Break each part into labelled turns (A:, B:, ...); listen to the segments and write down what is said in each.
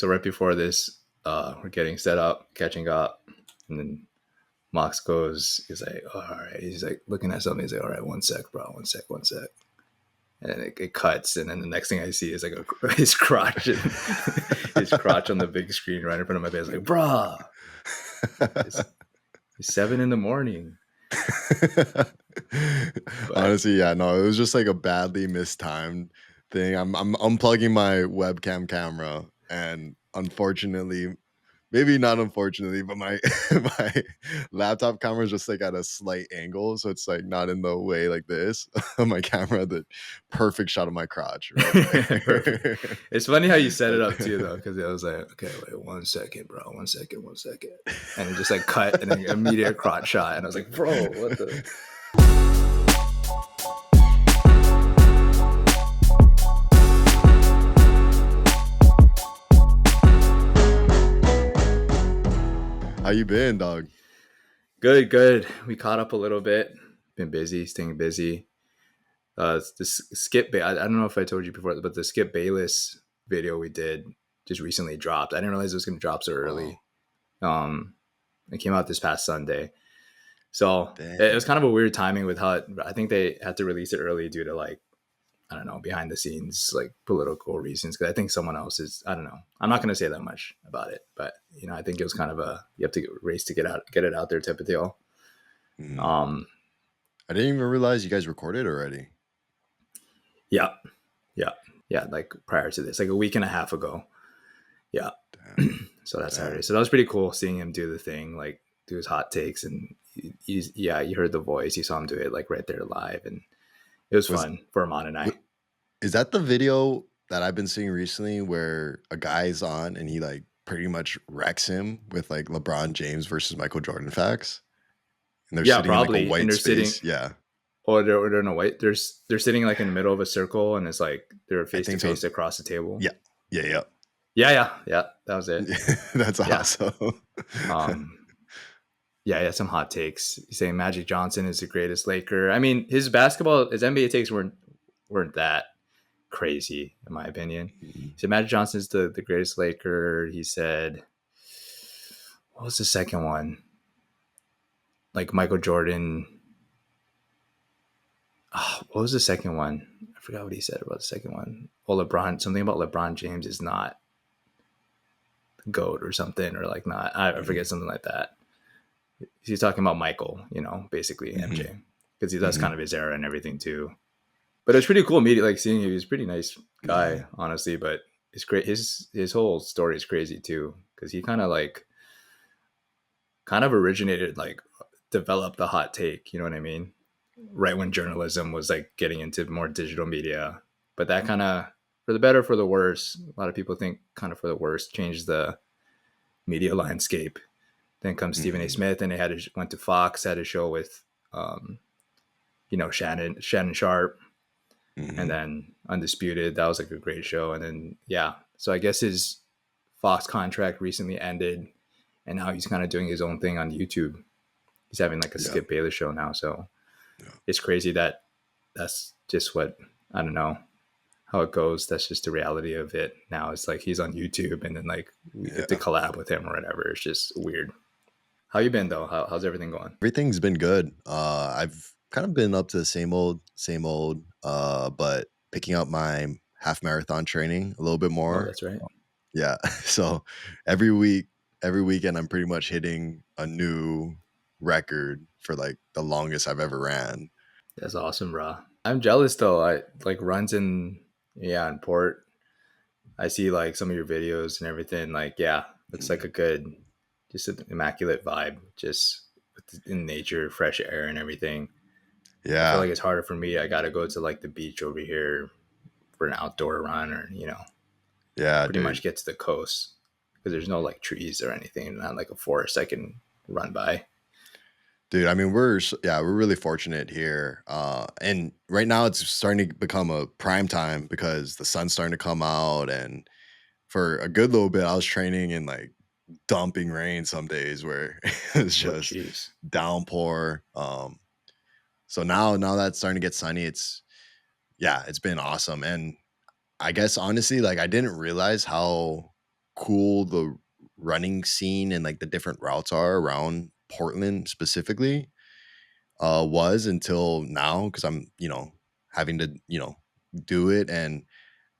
A: So right before this, we're getting set up, catching up, and then Mox goes, he's like, oh, all right. He's like looking at something. He's like, all right, one sec, bro, one sec, one sec. And then it cuts, and then the next thing I see is like his crotch, and his crotch on the big screen right in front of my face. Like, bruh, it's 7 a.m. But
B: Honestly, yeah, no, it was just like a badly mistimed thing. I'm unplugging my webcam camera, and unfortunately, maybe not unfortunately, but my my laptop camera is just like at a slight angle, so it's like not in the way like this. My camera, the perfect shot of my crotch right
A: perfect.
B: there.
A: It's funny how you set it up too, though, because I was like, okay, wait, 1 second, bro, 1 second, 1 second, and it just like cut, and then immediate crotch shot, and I was like, bro, what the.
B: How you been, dog?
A: Good, good. We caught up a little bit. Been busy, staying busy. This I don't know if I told you before, but the Skip Bayless video we did just recently dropped. I didn't realize it was going to drop so early. It came out this past Sunday. So it was kind of a weird timing with how I think they had to release it early due to like, I don't know, behind the scenes, like political reasons. Cause I think someone else is, I don't know. I'm not going to say that much about it, but I think it was kind of you have to race to get it out there type of deal.
B: Mhm.
A: Um,
B: I didn't even realize you guys recorded already.
A: yeah. Like prior to this, like a week and a half ago. Yeah. So that's Saturday. So that was pretty cool seeing him do the thing, like do his hot takes, and you heard the voice, you saw him do it like right there live, and it was fun for Amon and I.
B: Is that the video that I've been seeing recently where a guy's on and he like pretty much wrecks him with like LeBron James versus Michael Jordan facts? And they're sitting
A: Probably.
B: in like a white
A: and they're
B: space.
A: sitting,
B: Yeah.
A: or they're in a white. They're sitting like in the middle of a circle, and it's like they're face to face across the table.
B: Yeah.
A: Yeah. That was it.
B: That's awesome.
A: Yeah, some hot takes. He's saying Magic Johnson is the greatest Laker. I mean, his NBA takes weren't that crazy, in my opinion. He said Magic Johnson is the greatest Laker. He said, what was the second one? Like Michael Jordan. Oh, what was the second one? I forgot what he said about the second one. Well, something about LeBron James is not GOAT or something, or like not. I forget, something like that. He's talking about Michael, basically MJ, because that's kind of his era and everything too. But it's pretty cool meeting, like seeing him. He's a pretty nice guy, honestly. But it's great. His whole story is crazy too, because he kind of originated, like developed the hot take. You know what I mean? Right when journalism was like getting into more digital media, but that kind of, for the better, for the worse. A lot of people think kind of for the worse, changed the media landscape. Then comes Stephen A. Smith, and they went to Fox, had a show with, Shannon Sharp, and then Undisputed. That was like a great show. And then, so I guess his Fox contract recently ended, and now he's kind of doing his own thing on YouTube. He's having like a Skip Bayless show now. So it's crazy that's just what, I don't know how it goes. That's just the reality of it now. It's like he's on YouTube, and then like we get to collab with him or whatever. It's just weird. How you been though? How's everything going?
B: Everything's been good. I've kind of been up to the same old, but picking up my half marathon training a little bit more.
A: Oh, that's right.
B: Yeah. So every weekend, I'm pretty much hitting a new record for like the longest I've ever ran.
A: That's awesome, bro. I'm jealous though. I like runs in Port. I see like some of your videos and everything. Like, looks like a good, just an immaculate vibe, just in nature, fresh air and everything.
B: Yeah.
A: I feel like it's harder for me. I got to go to like the beach over here for an outdoor run, or, pretty much get to the coast, because there's no like trees or anything, not like a forest I can run by.
B: Dude, I mean, we're really fortunate here. And right now it's starting to become a prime time because the sun's starting to come out. And for a good little bit, I was training in like dumping rain some days where it's just downpour. So now that's starting to get sunny. It's been awesome. And I guess honestly, like I didn't realize how cool the running scene and like the different routes are around Portland specifically was until now because I'm, having to, do it. And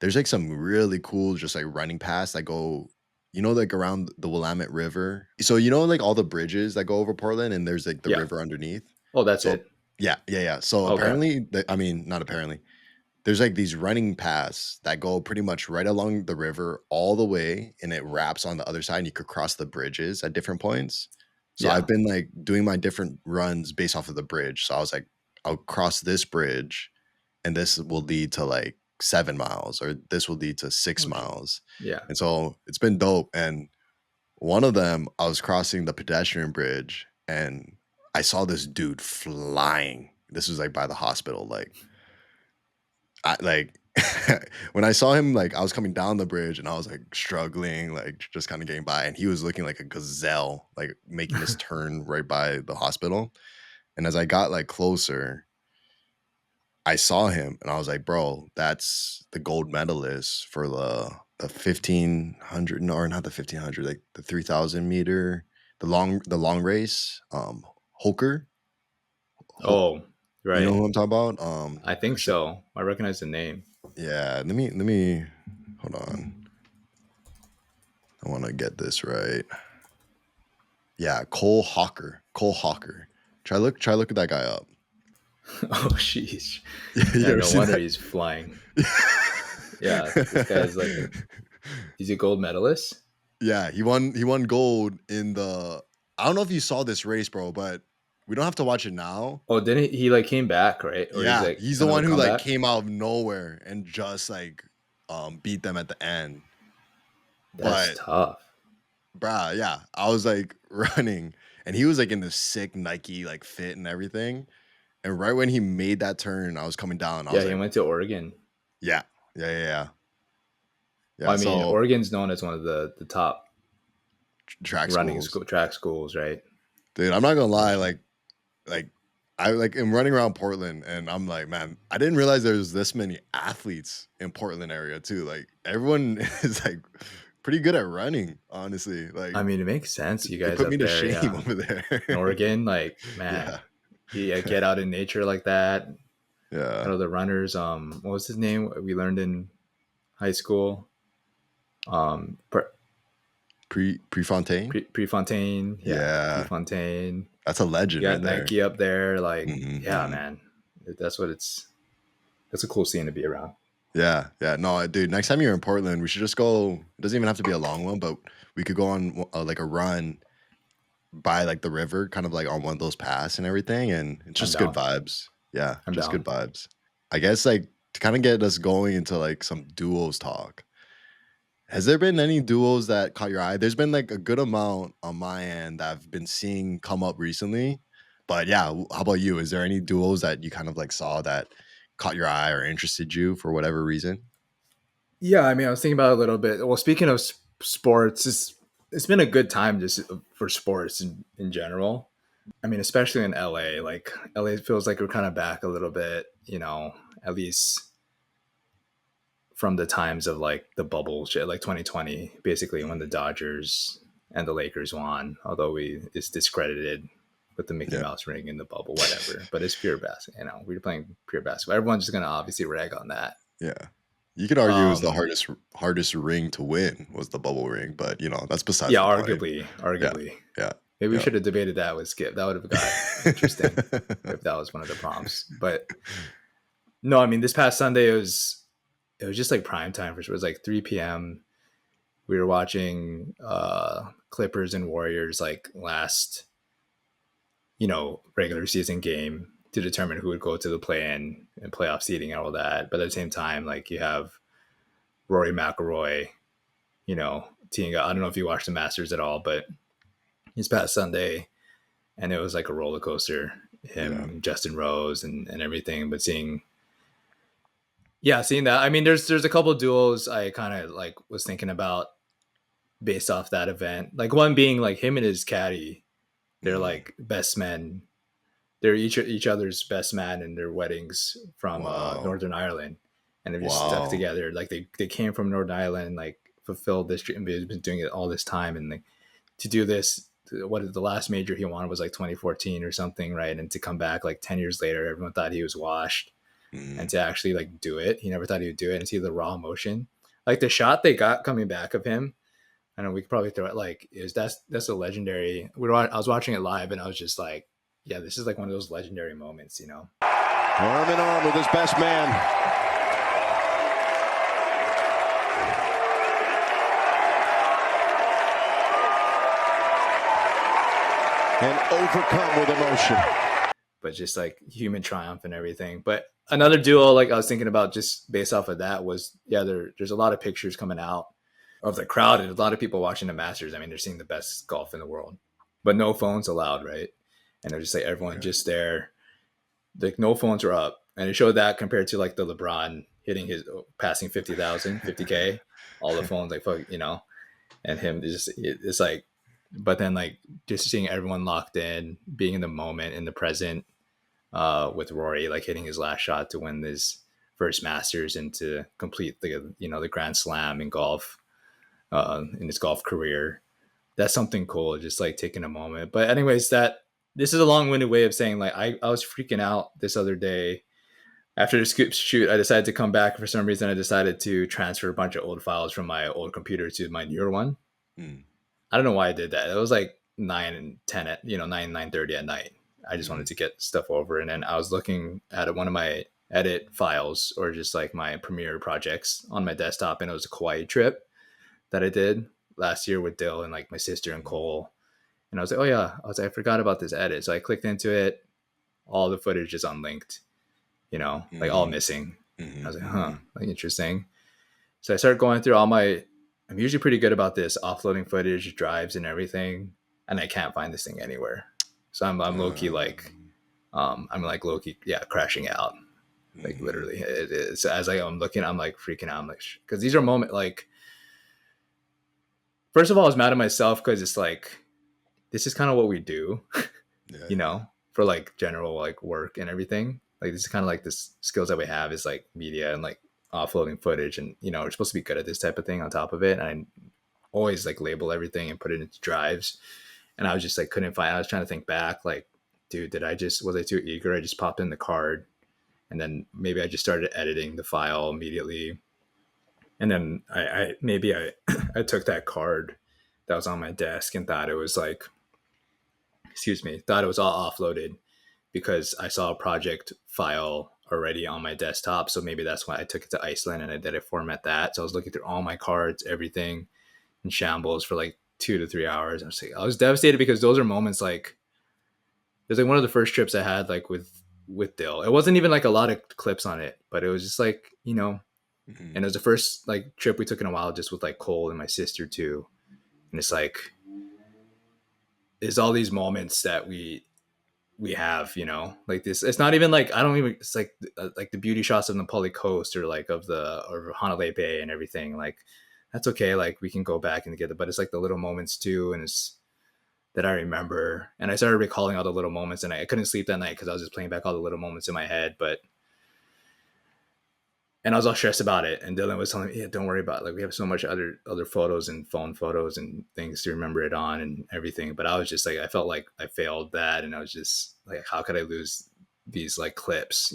B: there's like some really cool just like running paths that go, like around the Willamette River. So, like all the bridges that go over Portland and there's like the
A: Yeah.
B: river underneath.
A: Oh, that's
B: So,
A: it.
B: yeah, yeah, yeah. So
A: Okay.
B: apparently, I mean, not apparently, there's like these running paths that go pretty much right along the river all the way and it wraps on the other side and you could cross the bridges at different points. So I've
A: Yeah.
B: been like doing my different runs based off of the bridge. So I was like, I'll cross this bridge and this will lead to like 7 miles or this will lead to six
A: Oh,
B: miles.
A: yeah.
B: And so it's been dope. And one of them, I was crossing the pedestrian bridge and I saw this dude flying. This was like by the hospital, I like when I saw him, like I was coming down the bridge and I was like struggling, like just kind of getting by, and he was looking like a gazelle, like making this turn right by the hospital. And as I got like closer, I saw him and I was like, bro, that's the gold medalist for the 1500, no, or not the 1500, like the 3000 meter, the long race. Holker. Hol-
A: Oh,
B: you know
A: right.
B: who I'm talking about?
A: I think so. I recognize the name.
B: Yeah, let me hold on. I want to get this right. Yeah, Cole Hawker. Cole Hawker. Try look at that guy up.
A: Oh, sheesh.
B: You
A: Yeah,
B: ever
A: no
B: see
A: wonder
B: that?
A: he's flying. Yeah, this guy's like he's a gold medalist.
B: Yeah, he won gold in the I don't know if you saw this race, bro, but we don't have to watch it now.
A: Oh, didn't he like came back, right? Or he's
B: Yeah,
A: like
B: he's the
A: kind of a
B: one who like
A: comeback?
B: came out of nowhere and just like beat them at the end.
A: That's
B: But
A: tough.
B: bruh, yeah, I was like running and he was like in this sick Nike like fit and everything. And right when he made that turn, I was coming down. I
A: Yeah,
B: was
A: he
B: like,
A: went to Oregon.
B: yeah, yeah, yeah, yeah,
A: Well,
B: yeah.
A: I mean,
B: So
A: Oregon's known as one of the top
B: track
A: running
B: schools,
A: school track schools, right?
B: dude. I'm not gonna lie,
A: Yeah.
B: like I like am running around Portland, and I'm like, man, I didn't realize there was this many athletes in Portland area too. Like everyone is like pretty good at running, honestly. Like
A: I mean, it makes sense. You
B: they
A: guys
B: put me
A: up
B: to
A: there,
B: shame
A: yeah.
B: over
A: In
B: there.
A: Oregon, like man,
B: Yeah,
A: you get out in nature like that. I
B: yeah.
A: know the runners. What was his name? We learned in high school. Um,
B: Prefontaine.
A: Prefontaine, yeah,
B: Yeah,
A: Prefontaine.
B: that's a
A: You
B: legend
A: got
B: right there.
A: Nike up there, like yeah,
B: Hmm.
A: man. That's what it's. That's a cool scene to be around.
B: Yeah, yeah. No, dude, next time you're in Portland, we should just go. It doesn't even have to be a long one, but we could go on like a run by like the river, kind of like on one of those paths and everything. And it's
A: I'm
B: just good
A: down.
B: vibes. Yeah,
A: I'm
B: just good
A: down.
B: vibes. I guess like to kind of get us going into like some duos talk. Has there been any duos that caught your eye? There's been like a good amount on my end that I've been seeing come up recently. But yeah, how about you? Is there any duos that you kind of like saw that caught your eye or interested you for whatever reason?
A: Yeah, I mean, I was thinking about it a little bit. Well, speaking of sports, it's been a good time just for sports in general. I mean, especially in LA. Like LA feels like we're kind of back a little bit. At least from the times of like the bubble shit, like 2020, basically when the Dodgers and the Lakers won. Although it's discredited with the Mickey
B: Yeah.
A: Mouse ring in the bubble, whatever. But it's pure basketball. We're playing pure basketball. Everyone's just gonna obviously rag on that.
B: Yeah. You could argue it was the
A: Um,
B: hardest ring to win was the bubble ring, but that's besides
A: yeah,
B: the point.
A: arguably.
B: Yeah. Yeah.
A: Maybe we
B: Yeah.
A: should have debated that with Skip. That would have got interesting if that was one of the prompts. But no, I mean this past Sunday it was just like prime time for sure. It was like 3 p.m. We were watching Clippers and Warriors like last, regular season game to determine who would go to the play-in and playoff seeding and all that. But at the same time, like you have Rory McIlroy, teeing up. I don't know if you watched the Masters at all, but this past Sunday, and it was like a roller coaster.
B: Yeah.
A: Him, Justin Rose, and everything. But seeing that. I mean, there's a couple of duos I kind of like was thinking about based off that event. Like one being like him and his caddy. They're
B: Mhm.
A: like best men. They're each other's best man in their weddings from
B: Wow.
A: Northern Ireland, and they've just stuck
B: Wow.
A: together. Like they came from Northern Ireland like fulfill this dream. He's been doing it all this time, and like to do this, what the last major he won was like 2014 or something, right? And to come back like 10 years later, everyone thought he was washed, and
B: Mhm.
A: to actually like do it, he never thought he would do it, and see the raw emotion, like the shot they got coming back of him. I know we could probably throw it, like, is that's a legendary. I was watching it live, and I was just like, yeah, this is like one of those legendary moments, you know.
C: Arm in arm with his best man. And overcome with emotion.
A: But just like human triumph and everything. But another duo, like I was thinking about just based off of that, was there's a lot of pictures coming out of the crowd and a lot of people watching the Masters. I mean, they're seeing the best golf in the world, but no phones allowed, right? And they're just like everyone
B: Okay.
A: just there, like no phones were up, and it showed that compared to like the LeBron hitting his passing 50,000, 50K, all the phones like fuck, you know, and him just it's like, but then like just seeing everyone locked in, being in the moment, in the present, with Rory like hitting his last shot to win his first Masters and to complete the Grand Slam in golf, in his golf career. That's something cool. Just like taking a moment. But anyways, that this is a long-winded way of saying like I was freaking out this other day after the scoop shoot. I decided to come back. For some reason, I decided to transfer a bunch of old files from my old computer to my newer one.
B: Mm.
A: I don't know why I did that. It was like 9 and 10 at 9:30 at night. I just wanted
B: Mhm.
A: to get stuff over, and then I was looking at one of my edit files or just like my Premiere projects on my desktop, and it was a Kauai trip that I did last year with Dill and like my sister and
B: Mhm.
A: Cole. And I was like, oh yeah, I was like, I forgot about this edit, so I clicked into it. All the footage is unlinked, like all
B: Mhm.
A: missing. I
B: Mhm.
A: was like, huh,
B: Mhm.
A: like interesting. So I started going through all my. I'm usually pretty good about this, offloading footage, drives, and everything, and I can't find this thing anywhere. So I'm low key like, I'm like low key, yeah, crashing out, like
B: Mhm.
A: literally. It's as I'm looking, I'm like freaking out. I'm like, because these are moments like, first of all, I was mad at myself because it's like this is kind of what we do,
B: Yeah,
A: you
B: yeah.
A: know, for like general like work and everything. Like this is kind of like this skills that we have is like media and like offloading footage, and we're supposed to be good at this type of thing on top of it. And I always like label everything and put it into drives. And I was just like couldn't find. I was trying to think back, like, dude, did I just was I too eager? I just popped in the card, and then maybe I just started editing the file immediately, and then I maybe I I took that card that was on my desk and thought it was like, excuse me, thought it was all offloaded because I saw a project file already on my desktop. So maybe that's why I took it to Iceland and I did it format that. So I was looking through all my cards, everything in shambles for like 2 to 3 hours. I was devastated because those are moments like it was like one of the first trips I had like with Dill. It wasn't even like a lot of clips on it, but it was just like,
B: Mhm.
A: and it was the first like trip we took in a while just with like Cole and my sister too. And it's like there's all these moments that we have, like this. It's not even like I don't even. It's like the beauty shots of the Napoli Coast or like of the or Honolulu Bay and everything. Like that's okay. Like we can go back and get it, but it's like the little moments too, and it's that I remember. And I started recalling all the little moments, and I couldn't sleep that night because I was just playing back all the little moments in my head. But and I was all stressed about it. And Dylan was telling me, "Yeah, don't worry about it. Like we have so much other photos and phone photos and things to remember it on and everything." But I was just like, I felt like I failed that, and I was just like, how could I lose these like clips,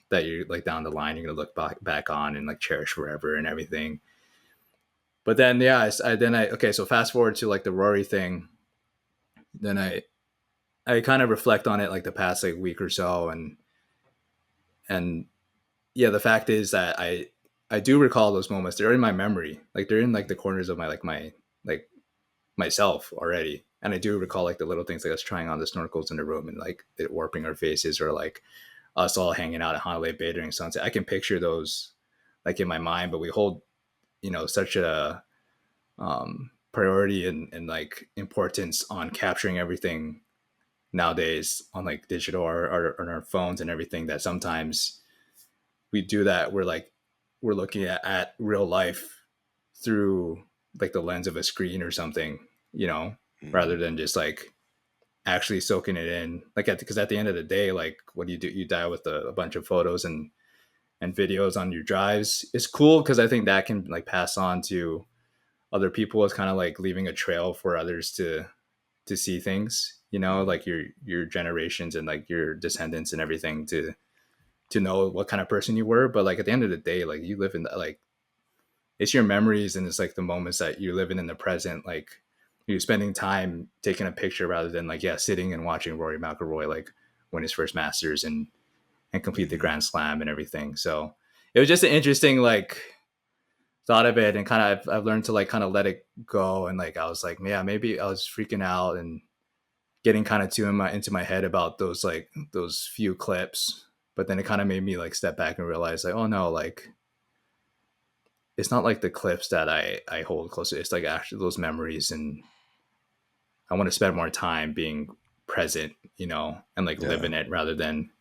A: that you're like down the line you're gonna look back on and like cherish forever and everything. But then yeah, okay, so fast forward to like the Rory thing. Then I kind of reflect on it like the past like week or so, and yeah, the fact is that I do recall those moments. They're in my memory. Like they're in like the corners of my like myself already. And I do recall like the little things like us trying on the snorkels in the room and like it warping our faces, or like us all hanging out at Honolulu Bay during sunset. I can picture those like in my mind, but we hold, such a priority and like importance on capturing everything nowadays on like digital or on our phones and everything, that sometimes we do that. We're looking at real life through like the lens of a screen or something, rather
B: Mhm.
A: than just like actually soaking it in. Like, because at the end of the day, like, what do? You die with a bunch of photos and videos on your drives. It's cool because I think that can like pass on to other people as kind of like leaving a trail for others to see things, you know,
B: Mhm.
A: like your generations and like your descendants and everything to know what kind of person you were. But like at the end of the day, like you live in the, like it's your memories and it's like the moments that you're living in the present, like you're spending time taking a picture rather than like sitting and watching Rory McIlroy like win his first Masters and complete the
B: Mhm.
A: Grand Slam and everything. So it was just an interesting like thought of it, and kind of I've learned to like kind of let it go. And like I was like, yeah, maybe I was freaking out and getting kind of too into my head about those like those few clips. But then it kind of made me like step back and realize like, oh no, like it's not like the clips that I hold closer. It's like actually those memories, and I want to spend more time being present, you know, and like live
B: Yeah.
A: in it rather than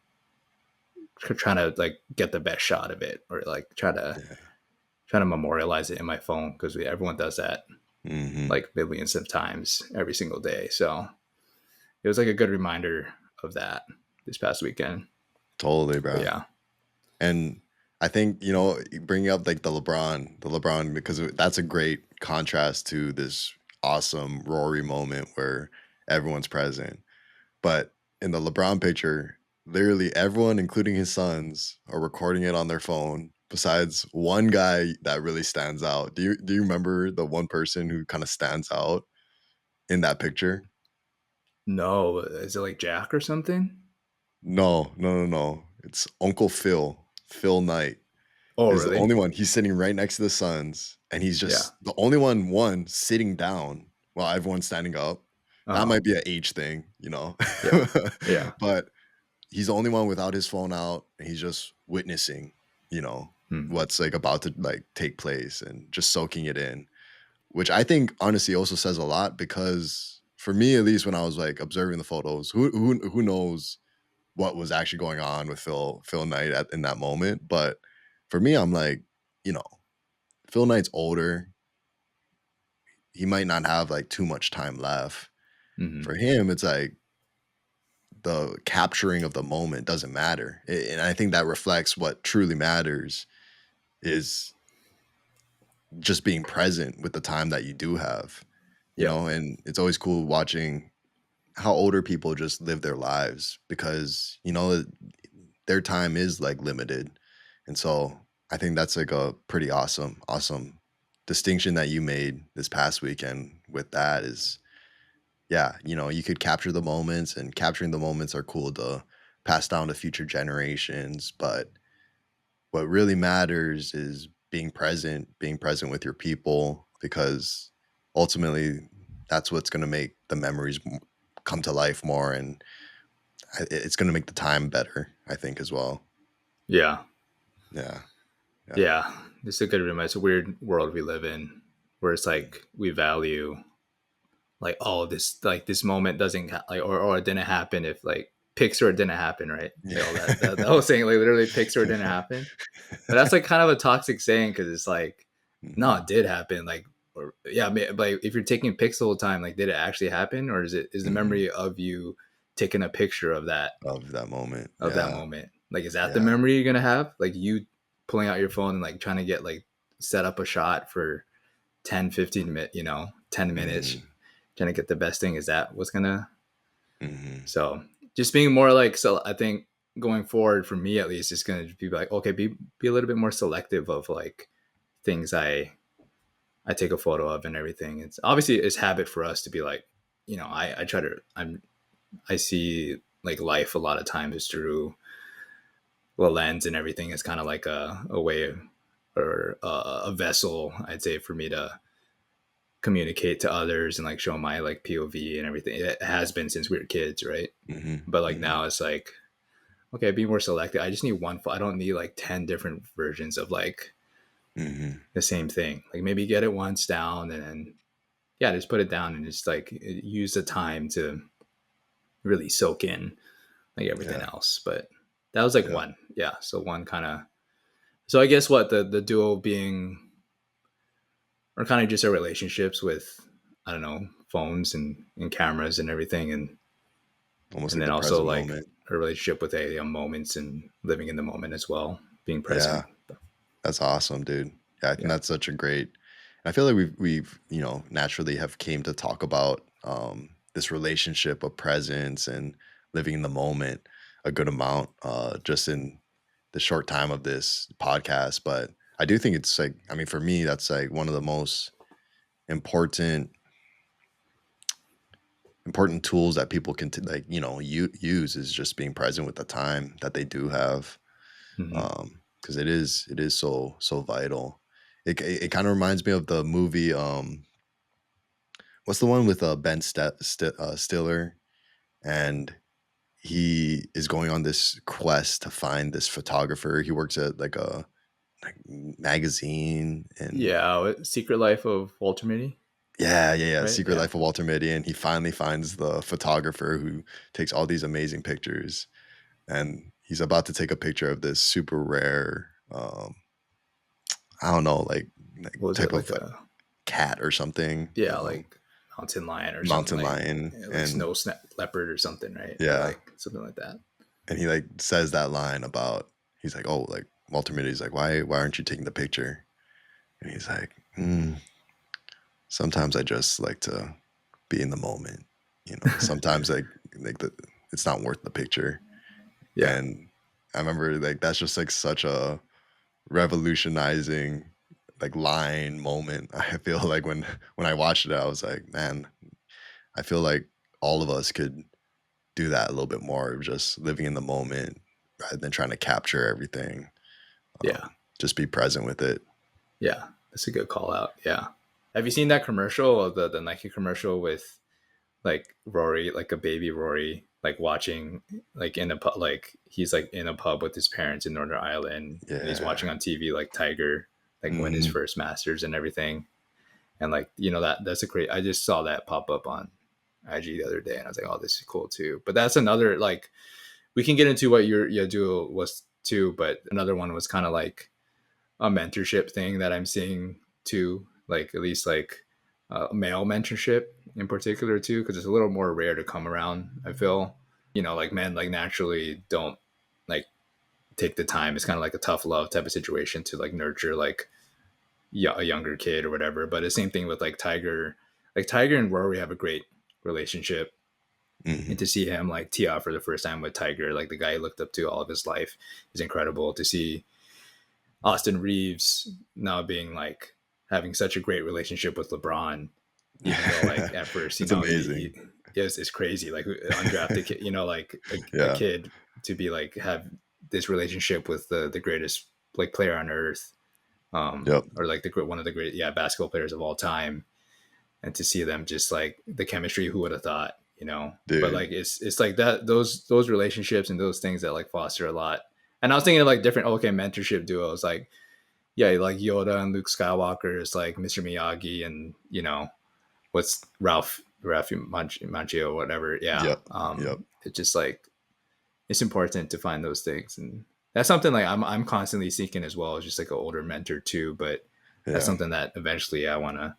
A: trying to like get the best shot of it or like
B: Yeah.
A: try to memorialize it in my phone, because everyone does that
B: Mhm.
A: like millions of times every single day. So it was like a good reminder of that this past weekend.
B: Totally,
A: But
B: bro.
A: yeah,
B: And I think, bringing up like the LeBron, because that's a great contrast to this awesome Rory moment where everyone's present. But in the LeBron picture, literally everyone, including his sons, are recording it on their phone. Besides one guy that really stands out. Do you remember the one person who kind of stands out in that picture?
A: no, is it like Jack or something?
B: No, no, no, no. It's Uncle Phil, Phil Knight.
A: Oh,
B: Is the
A: really?
B: only one. He's sitting right next to the Suns, and he's
A: Yeah.
B: just the only one sitting down while everyone's standing up. That
A: Uh-huh.
B: might be an age thing,
A: Yeah. Yeah.
B: but he's the only one without his phone out, and he's just witnessing, you know,
A: Hmm.
B: what's like about to like take place and just soaking it in, which I think honestly also says a lot because for me, at least when I was like observing the photos, who knows what was actually going on with Phil Knight in that moment, but for me, I'm like, you know, Phil Knight's older. He might not have like too much time left.
A: Hmm.
B: For him, it's like the capturing of the moment doesn't matter. And I think that reflects what truly matters is just being present with the time that you do have,
A: Yep.
B: and it's always cool watching how older people just live their lives because, their time is like limited. And so I think that's like a pretty awesome distinction that you made this past weekend with that is, yeah, you could capture the moments and capturing the moments are cool to pass down to future generations. But what really matters is being present with your people because ultimately that's what's going to make the memories come to life more. And it's going to make the time better, I think, as well.
A: Yeah.
B: Yeah. Yeah.
A: Yeah. It's a good reminder. It's a weird world we live in where it's like we value like, oh, this like this moment doesn't like or it didn't happen if like pics or it didn't happen, right? Like all that whole saying like literally pics or it didn't happen. But that's like kind of a toxic saying, because it's like, no,
B: Mhm,
A: it did happen. Like, or yeah, like if you're taking pics the whole time, like, did it actually happen, or is the
B: mhm.
A: memory of you taking a picture
B: Of that moment.
A: of that
B: Yeah.
A: moment? Like, is that the
B: Yeah.
A: memory you're gonna have? Like you pulling out your phone and like trying to get like set up a shot for 10, 15 minutes, 10 minutes,
B: Mhm,
A: trying to get the best thing. Is that what's gonna?
B: mhm.
A: So just being more like, so I think going forward for me at least is gonna be like, okay, be a little bit more selective of like things I take a photo of and everything. It's obviously it's habit for us to be like, I try to I see like life a lot of times through the lens, and everything is kind of like a way or a vessel, I'd say, for me to communicate to others and like show my like POV and everything. It has been since we were kids, right?
B: Mhm,
A: But like
B: mhm,
A: now it's like, okay, be more selective. I just need one. I don't need like 10 different versions of like
B: mhm.
A: the same thing. Like maybe get it once down and then just put it down and just like use the time to really soak in like everything
B: Yeah.
A: else. But that was like
B: Yeah.
A: one. Yeah. So one kind of, so I guess what the duo being, or kind of just our relationships with, I don't know, phones and cameras and everything.
B: Almost
A: And
B: like
A: then
B: the
A: also
B: present
A: like
B: moment.
A: a relationship with moments and living in the moment as well, being
B: Yeah.
A: present.
B: That's awesome, dude. Yeah, I think
A: Yeah.
B: that's such a great I feel like we've naturally have came to talk about this relationship of presence and living in the moment a good amount just in the short time of this podcast. But I do think it's like, I mean, for me, that's like one of the most important important tools that people can use is just being present with the time that they do have,
A: Hmm.
B: because it is so vital. It kind of reminds me of the movie, what's the one with Stiller, and he is going on this quest to find this photographer. He works at like a magazine, and
A: Yeah, Secret Life of Walter Mitty,
B: yeah,
A: right?
B: Secret
A: Yeah,
B: Life of Walter Mitty, and he finally finds the photographer who takes all these amazing pictures, and he's about to take a picture of this super rare, I don't know, like
A: what was it
B: type
A: like
B: of like
A: a
B: cat or something,
A: yeah like mountain lion or something
B: mountain lion,
A: like
B: and
A: leopard or something, right? Or
B: yeah,
A: like something like that.
B: and he like says that line about, he's like, oh, like Walter Mitty's like, why aren't you taking the picture? And he's like, sometimes I just like to be in the moment, sometimes like it's not worth the picture.
A: Yeah,
B: And I remember like that's just like such a revolutionizing like line moment. I feel like when I watched it, I was like, man, I feel like all of us could do that a little bit more of just living in the moment rather than trying to capture everything.
A: yeah,
B: Just be present with it.
A: yeah. That's a good call out. Yeah. Have you seen that commercial, of the Nike commercial with like Rory, like a baby Rory, like watching, like in a pub, like he's like in a pub with his parents in Northern Ireland, and he's
B: Yeah.
A: watching on TV like Tiger like win his
B: Mhm.
A: first Masters and everything, and like that's a great. I just saw that pop up on IG the other day, and I was like, oh, this is cool too. But that's another like we can get into what your duo was too, but another one was kind of like a mentorship thing that I'm seeing too, like at least like male mentorship in particular too, because it's a little more rare to come around. I feel, like men like naturally don't like take the time. It's kind of like a tough love type of situation to like nurture like a younger kid or whatever. But the same thing with like Tiger and Rory have a great relationship. And
B: Mhm.
A: to see him like tee off for the first time with Tiger, like the guy he looked up to all of his life, is incredible. To see Austin Reeves now being like having such a great relationship with LeBron, even though like at first,
B: It's
A: he
B: amazing.
A: is crazy, like undrafted kid, like a
B: Yeah.
A: kid to be like have this relationship with the greatest like player on earth,
B: Yep.
A: or like the one of the great basketball players of all time, and to see them just like the chemistry, who would have thought. But
B: Dude.
A: like it's like that those relationships and those things that like foster a lot. And I was thinking of like different mentorship duos, like like Yoda and Luke Skywalker is like Mr. Miyagi, and what's Ralph Macchio or whatever. Yeah,
B: Yep. Yep.
A: it's just like it's important to find those things, and that's something like I'm constantly seeking as well as just like an older mentor too. But that's
B: Yeah.
A: something that eventually I want to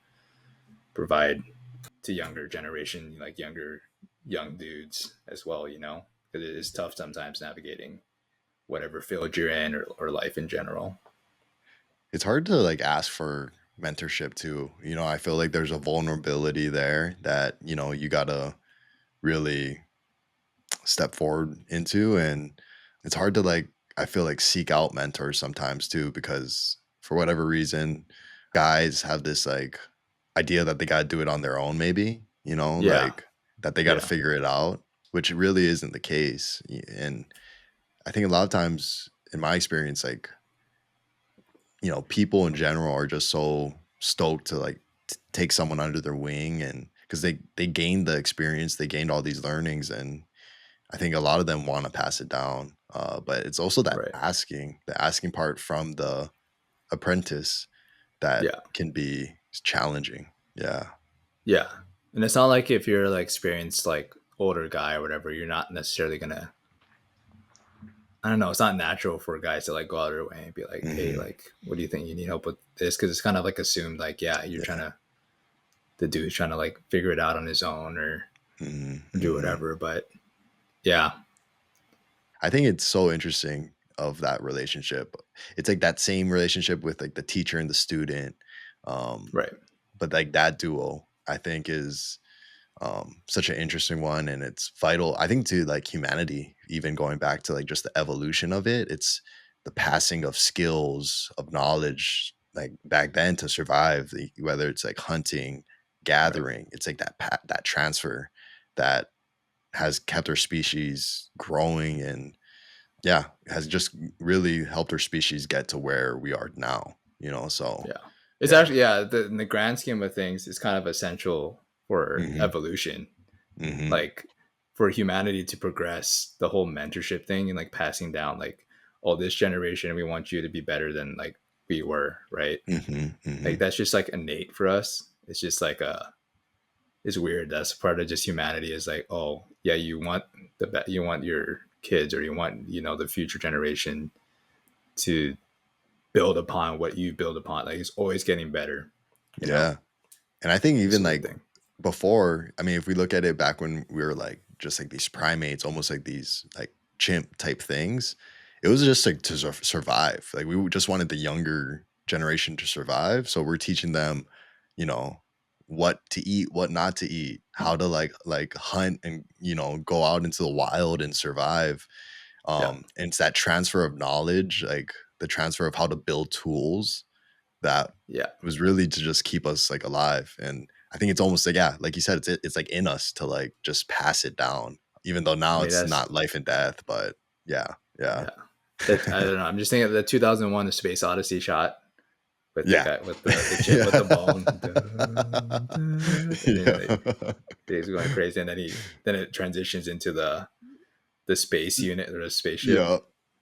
A: provide to younger generation, like young dudes as well. Because it is tough sometimes navigating whatever field you're in, or life in general.
B: It's hard to like ask for mentorship too. I feel like there's a vulnerability there that, you gotta really step forward into. And it's hard to like, I feel like seek out mentors sometimes too, because for whatever reason, guys have this like idea that they gotta do it on their own, maybe,
A: Yeah,
B: like that they gotta
A: yeah,
B: figure it out, which really isn't the case. And I think a lot of times in my experience, like, people in general are just so stoked to like take someone under their wing, and because they gained the experience, they gained all these learnings, and I think a lot of them want to pass it down. But it's also that
A: right,
B: the asking part from the apprentice that
A: yeah.
B: can be challenging. Yeah.
A: Yeah. And it's not like if you're like experienced like older guy or whatever, you're not necessarily gonna, I don't know, it's not natural for guys to like go out of their way and be like, hey,
B: Hmm.
A: like, what do you think you need help with this? Cause it's kind of like assumed like, yeah,
B: Yeah.
A: the dude's trying to like figure it out on his own, or do
B: Hmm.
A: whatever. But yeah.
B: I think it's so interesting of that relationship. It's like that same relationship with like the teacher and the student.
A: Right.
B: But like that duo, I think is such an interesting one, and it's vital, I think, to like humanity, even going back to like just the evolution of it. It's the passing of skills, of knowledge, like back then to survive, whether it's like hunting,
A: Right.
B: gathering. It's like that transfer that has kept our species growing, and yeah, has just really helped our species get to where we are now, so
A: Yeah. It's
B: yeah.
A: actually, in the grand scheme of things, it's kind of essential for
B: Hmm.
A: evolution.
B: Hmm.
A: Like for humanity to progress, the whole mentorship thing and like passing down like, oh, this generation we want you to be better than like we were, right?
B: Hmm. Hmm.
A: Like that's just like innate for us. It's just like it's weird. That's part of just humanity is like, oh yeah, you want you want your kids or you want, the future generation to build upon what you build upon. Like it's always getting better, you know?
B: Yeah. And I think
A: It's
B: even
A: a weird
B: like
A: thing.
B: before, I mean, if we look at it back when we were like just like these primates, almost like these like chimp type things, it was just like to survive. Like we just wanted the younger generation to survive. So we're teaching them, you know, what to eat, what not to eat, how to like hunt and go out into the wild and survive.
A: Yeah.
B: And it's that transfer of knowledge, like the transfer of how to build tools that
A: Yeah.
B: was really to just keep us like alive. And I think it's almost like, yeah, like you said, it's like in us to like just pass it down, even though
A: I
B: now
A: mean,
B: it's
A: that's,
B: not life and death. But yeah, yeah,
A: yeah. That I don't know. I'm just thinking of the 2001 The Space Odyssey shot with the
B: yeah,
A: guy with the chip with the
B: yeah,
A: ball, and then like,
B: yeah,
A: he's going crazy, and then it transitions into the space unit or the spaceship.
B: yeah,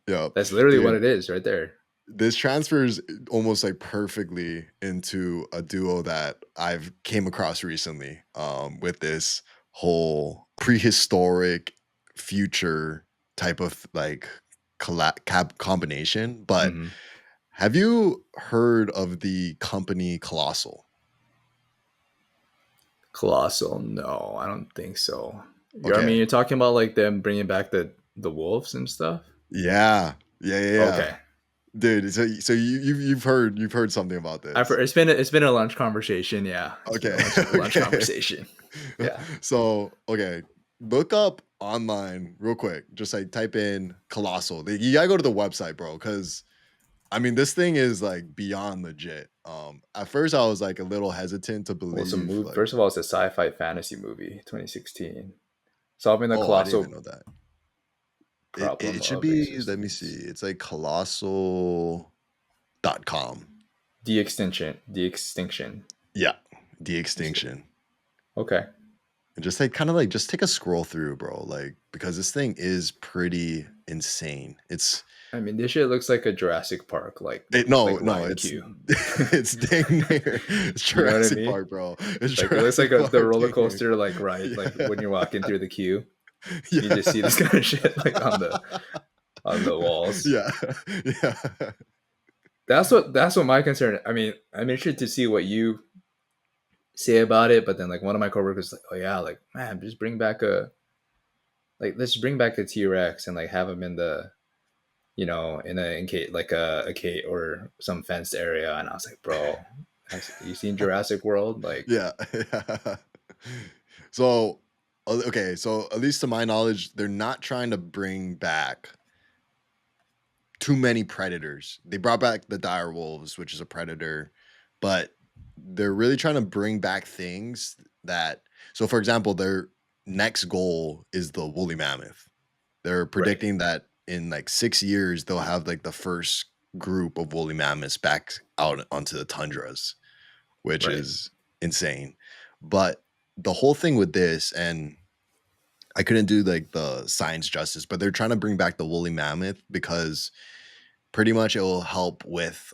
B: yeah,
A: That's literally what
B: dude.
A: it is right there.
B: This transfers almost like perfectly into a duo that I've came across recently, with this whole prehistoric future type of like combination. But
A: Hmm.
B: have you heard of the company Colossal?
A: Colossal? No, I don't think so. I mean,
B: Okay.
A: you're talking about like them bringing back the wolves and stuff.
B: Yeah. Yeah. Yeah. Yeah.
A: Okay,
B: Dude, so you've heard something about this.
A: it's been a lunch conversation. Yeah, it's been
B: Okay.
A: a lunch
B: Okay.
A: conversation. Yeah.
B: So, okay, look up online real quick. Just like type in Colossal. You gotta go to the website, bro, because I mean this thing is like beyond legit. At first I was like a little hesitant to
A: Well, it's a
B: believe,
A: movie.
B: like,
A: First of all, it's a sci-fi fantasy movie, 2016, solving the
B: oh, I didn't even
A: colossal
B: know that. It
A: problem
B: should
A: of
B: be, let me see.
A: existence.
B: It's like colossal.com.
A: The extinction.
B: Yeah, the
A: Let's see.
B: extinction.
A: Okay.
B: And just like kind of like just take a scroll through, bro. Like, because this thing is pretty insane. It's
A: I mean, this shit looks like a Jurassic Park,
B: no,
A: like
B: no,
A: ride
B: it's
A: queue.
B: it's dang near. It's
A: You know what I
B: Jurassic
A: mean?
B: Park, bro. It's
A: Like it looks like
B: Jurassic
A: the
B: Park,
A: roller
B: dang near.
A: coaster, like ride, like when
B: Yeah,
A: you're walking through the queue, you just see
B: yeah,
A: this kind of shit like on the walls.
B: yeah, yeah.
A: That's what my concern. I mean, I'm interested to see what you say about it, but then like one of my coworkers like, oh yeah, like man, just bring back let's bring back a T-Rex and like have him in the in like a cage or some fenced area, and I was like, bro, you seen Jurassic World? Like,
B: Yeah. So, okay, so at least to my knowledge, they're not trying to bring back too many predators. They brought back the dire wolves, which is a predator, but they're really trying to bring back things that. So, for example, their next goal is the woolly mammoth. They're
A: right,
B: predicting that in like 6 years they'll have like the first group of woolly mammoths back out onto the tundras, which
A: right,
B: is insane. But the whole thing with this, and I couldn't do like the science justice, but they're trying to bring back the woolly mammoth because pretty much it will help with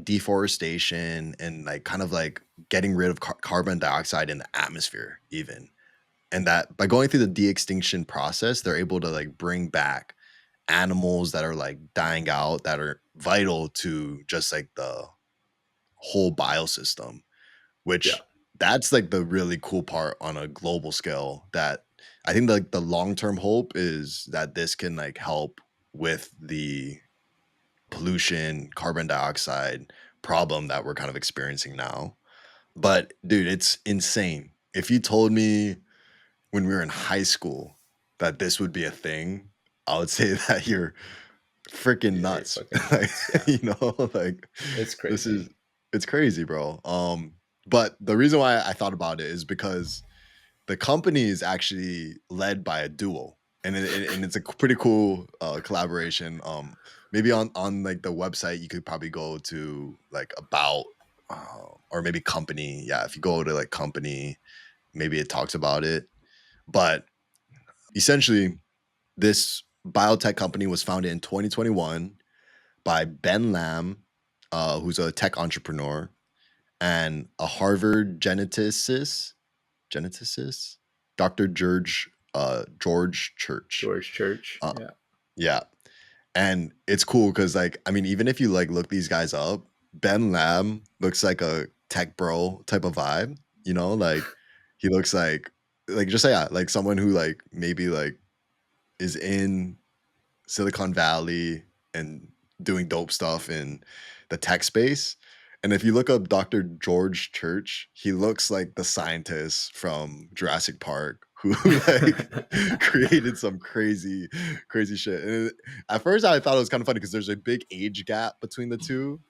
B: deforestation and like kind of like getting rid of carbon dioxide in the atmosphere even. And that by going through the de-extinction process, they're able to like bring back animals that are like dying out that are vital to just like the whole biosystem,
A: yeah,
B: which that's like the really cool part on a global scale. That I think like the long-term hope is that this can like help with the pollution, carbon dioxide problem that we're kind of experiencing now. But dude, it's insane. If you told me when we were in high school that this would be a thing, I would say that you're freaking
A: Yeah, you're
B: nuts.
A: fucking
B: Like,
A: nuts. Yeah,
B: like
A: it's
B: this
A: crazy.
B: is it's crazy, bro. But the reason why I thought about it is because the company is actually led by a duo, and it's a pretty cool collaboration. Maybe on like the website you could probably go to like about or maybe company. Yeah, if you go to like company, maybe it talks about it. But essentially, this biotech company was founded in 2021 by Ben Lamb, who's a tech entrepreneur, and a Harvard geneticist, Dr. George Church.
A: George Church.
B: Uh,
A: Yeah,
B: yeah, and it's cool because like I mean, even if you like look these guys up, Ben Lamb looks like a tech bro type of vibe. Like he looks like just yeah, like someone who like maybe like is in Silicon Valley and doing dope stuff in the tech space. And if you look up Dr. George Church, he looks like the scientist from Jurassic Park who like created some crazy, crazy shit. And at first I thought it was kind of funny because there's a big age gap between the two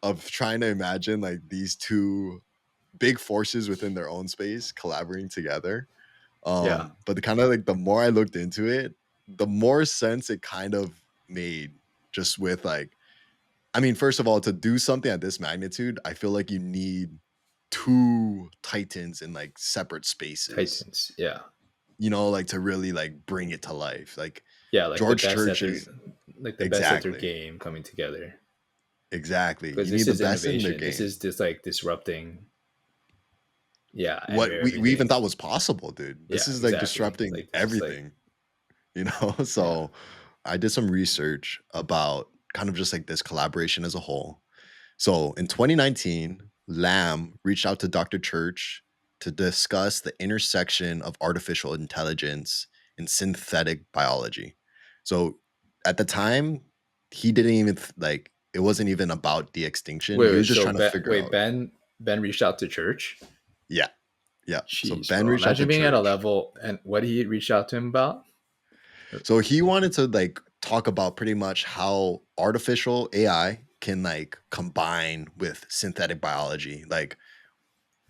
B: of trying to imagine like these two big forces within their own space collaborating together.
A: yeah.
B: But the kind of like the more I looked into it, the more sense it kind of made just with like, I mean, first of all, to do something at this magnitude, I feel like you need two titans in like separate spaces,
A: Titans. Yeah,
B: like to really like bring it to life. Like
A: yeah. Like the
B: George
A: best at
B: Church
A: their,
B: is
A: like the best at their
B: exactly,
A: game coming together.
B: exactly.
A: Because
B: You
A: this
B: need the
A: is
B: best in their
A: innovation. This
B: game.
A: is just like disrupting. Yeah,
B: What we even
A: everything.
B: thought was possible, dude. This
A: Yeah,
B: is like
A: exactly.
B: disrupting
A: Like this is like
B: everything.
A: yeah,
B: So I did some research about kind of just like this collaboration as a whole. So in 2019, Lamb reached out to Dr. Church to discuss the intersection of artificial intelligence and synthetic biology. So at the time, he didn't even like it wasn't even about the extinction.
A: wait,
B: He was
A: wait.
B: just
A: So
B: trying to figure out.
A: Ben reached out to Church.
B: Yeah, yeah. So
A: Jeez,
B: Ben
A: bro.
B: reached out to
A: Imagine being at a
B: Church.
A: level and what he reached out to him about.
B: So he wanted to like talk about pretty much how artificial AI can like combine with synthetic biology. Like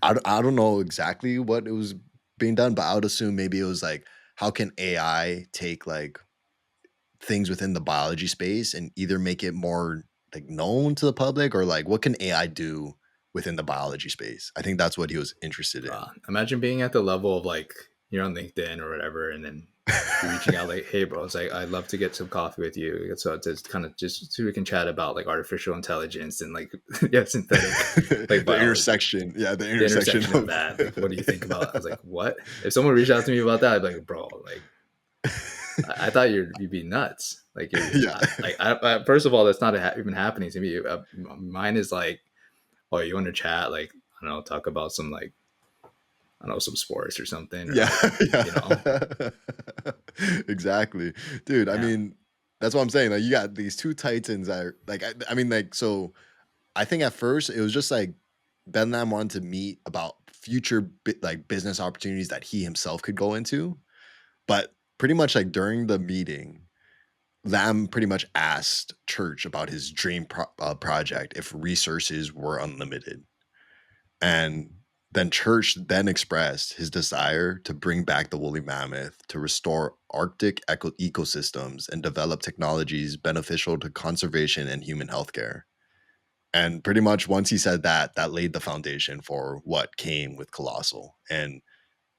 B: I don't know exactly what it was being done, but I would assume maybe it was like how can AI take like things within the biology space and either make it more like known to the public or like what can AI do within the biology space? I think that's what he was interested in.
A: Imagine being at the level of like you're on LinkedIn or whatever, and then you're reaching out like, "Hey, bro, it's like I'd love to get some coffee with you." So it's kind of just so we can chat about like artificial intelligence and like yeah, synthetic like
B: The
A: biology.
B: intersection, yeah, the
A: The
B: intersection
A: intersection of
B: of
A: that. Like, what do you think about? I was like, what? If someone reached out to me about that, I'd be like, bro, like I thought you'd be nuts. Like you're
B: yeah.
A: like first of all, that's not even happening to me. Mine is like, oh, you want to chat? Like I don't know, talk about some like I don't know some sports or something or
B: Yeah,
A: like you know
B: yeah. Exactly. Dude, I
A: yeah
B: mean, that's what I'm saying. Like you got these two titans that are like I mean like so I think at first it was just like Ben Lam wanted to meet about future like business opportunities that he himself could go into, but pretty much like during the meeting, Lam pretty much asked Church about his dream project if resources were unlimited. And then Church then expressed his desire to bring back the woolly mammoth to restore Arctic ecosystems and develop technologies beneficial to conservation and human healthcare. And pretty much once he said that, that laid the foundation for what came with Colossal. And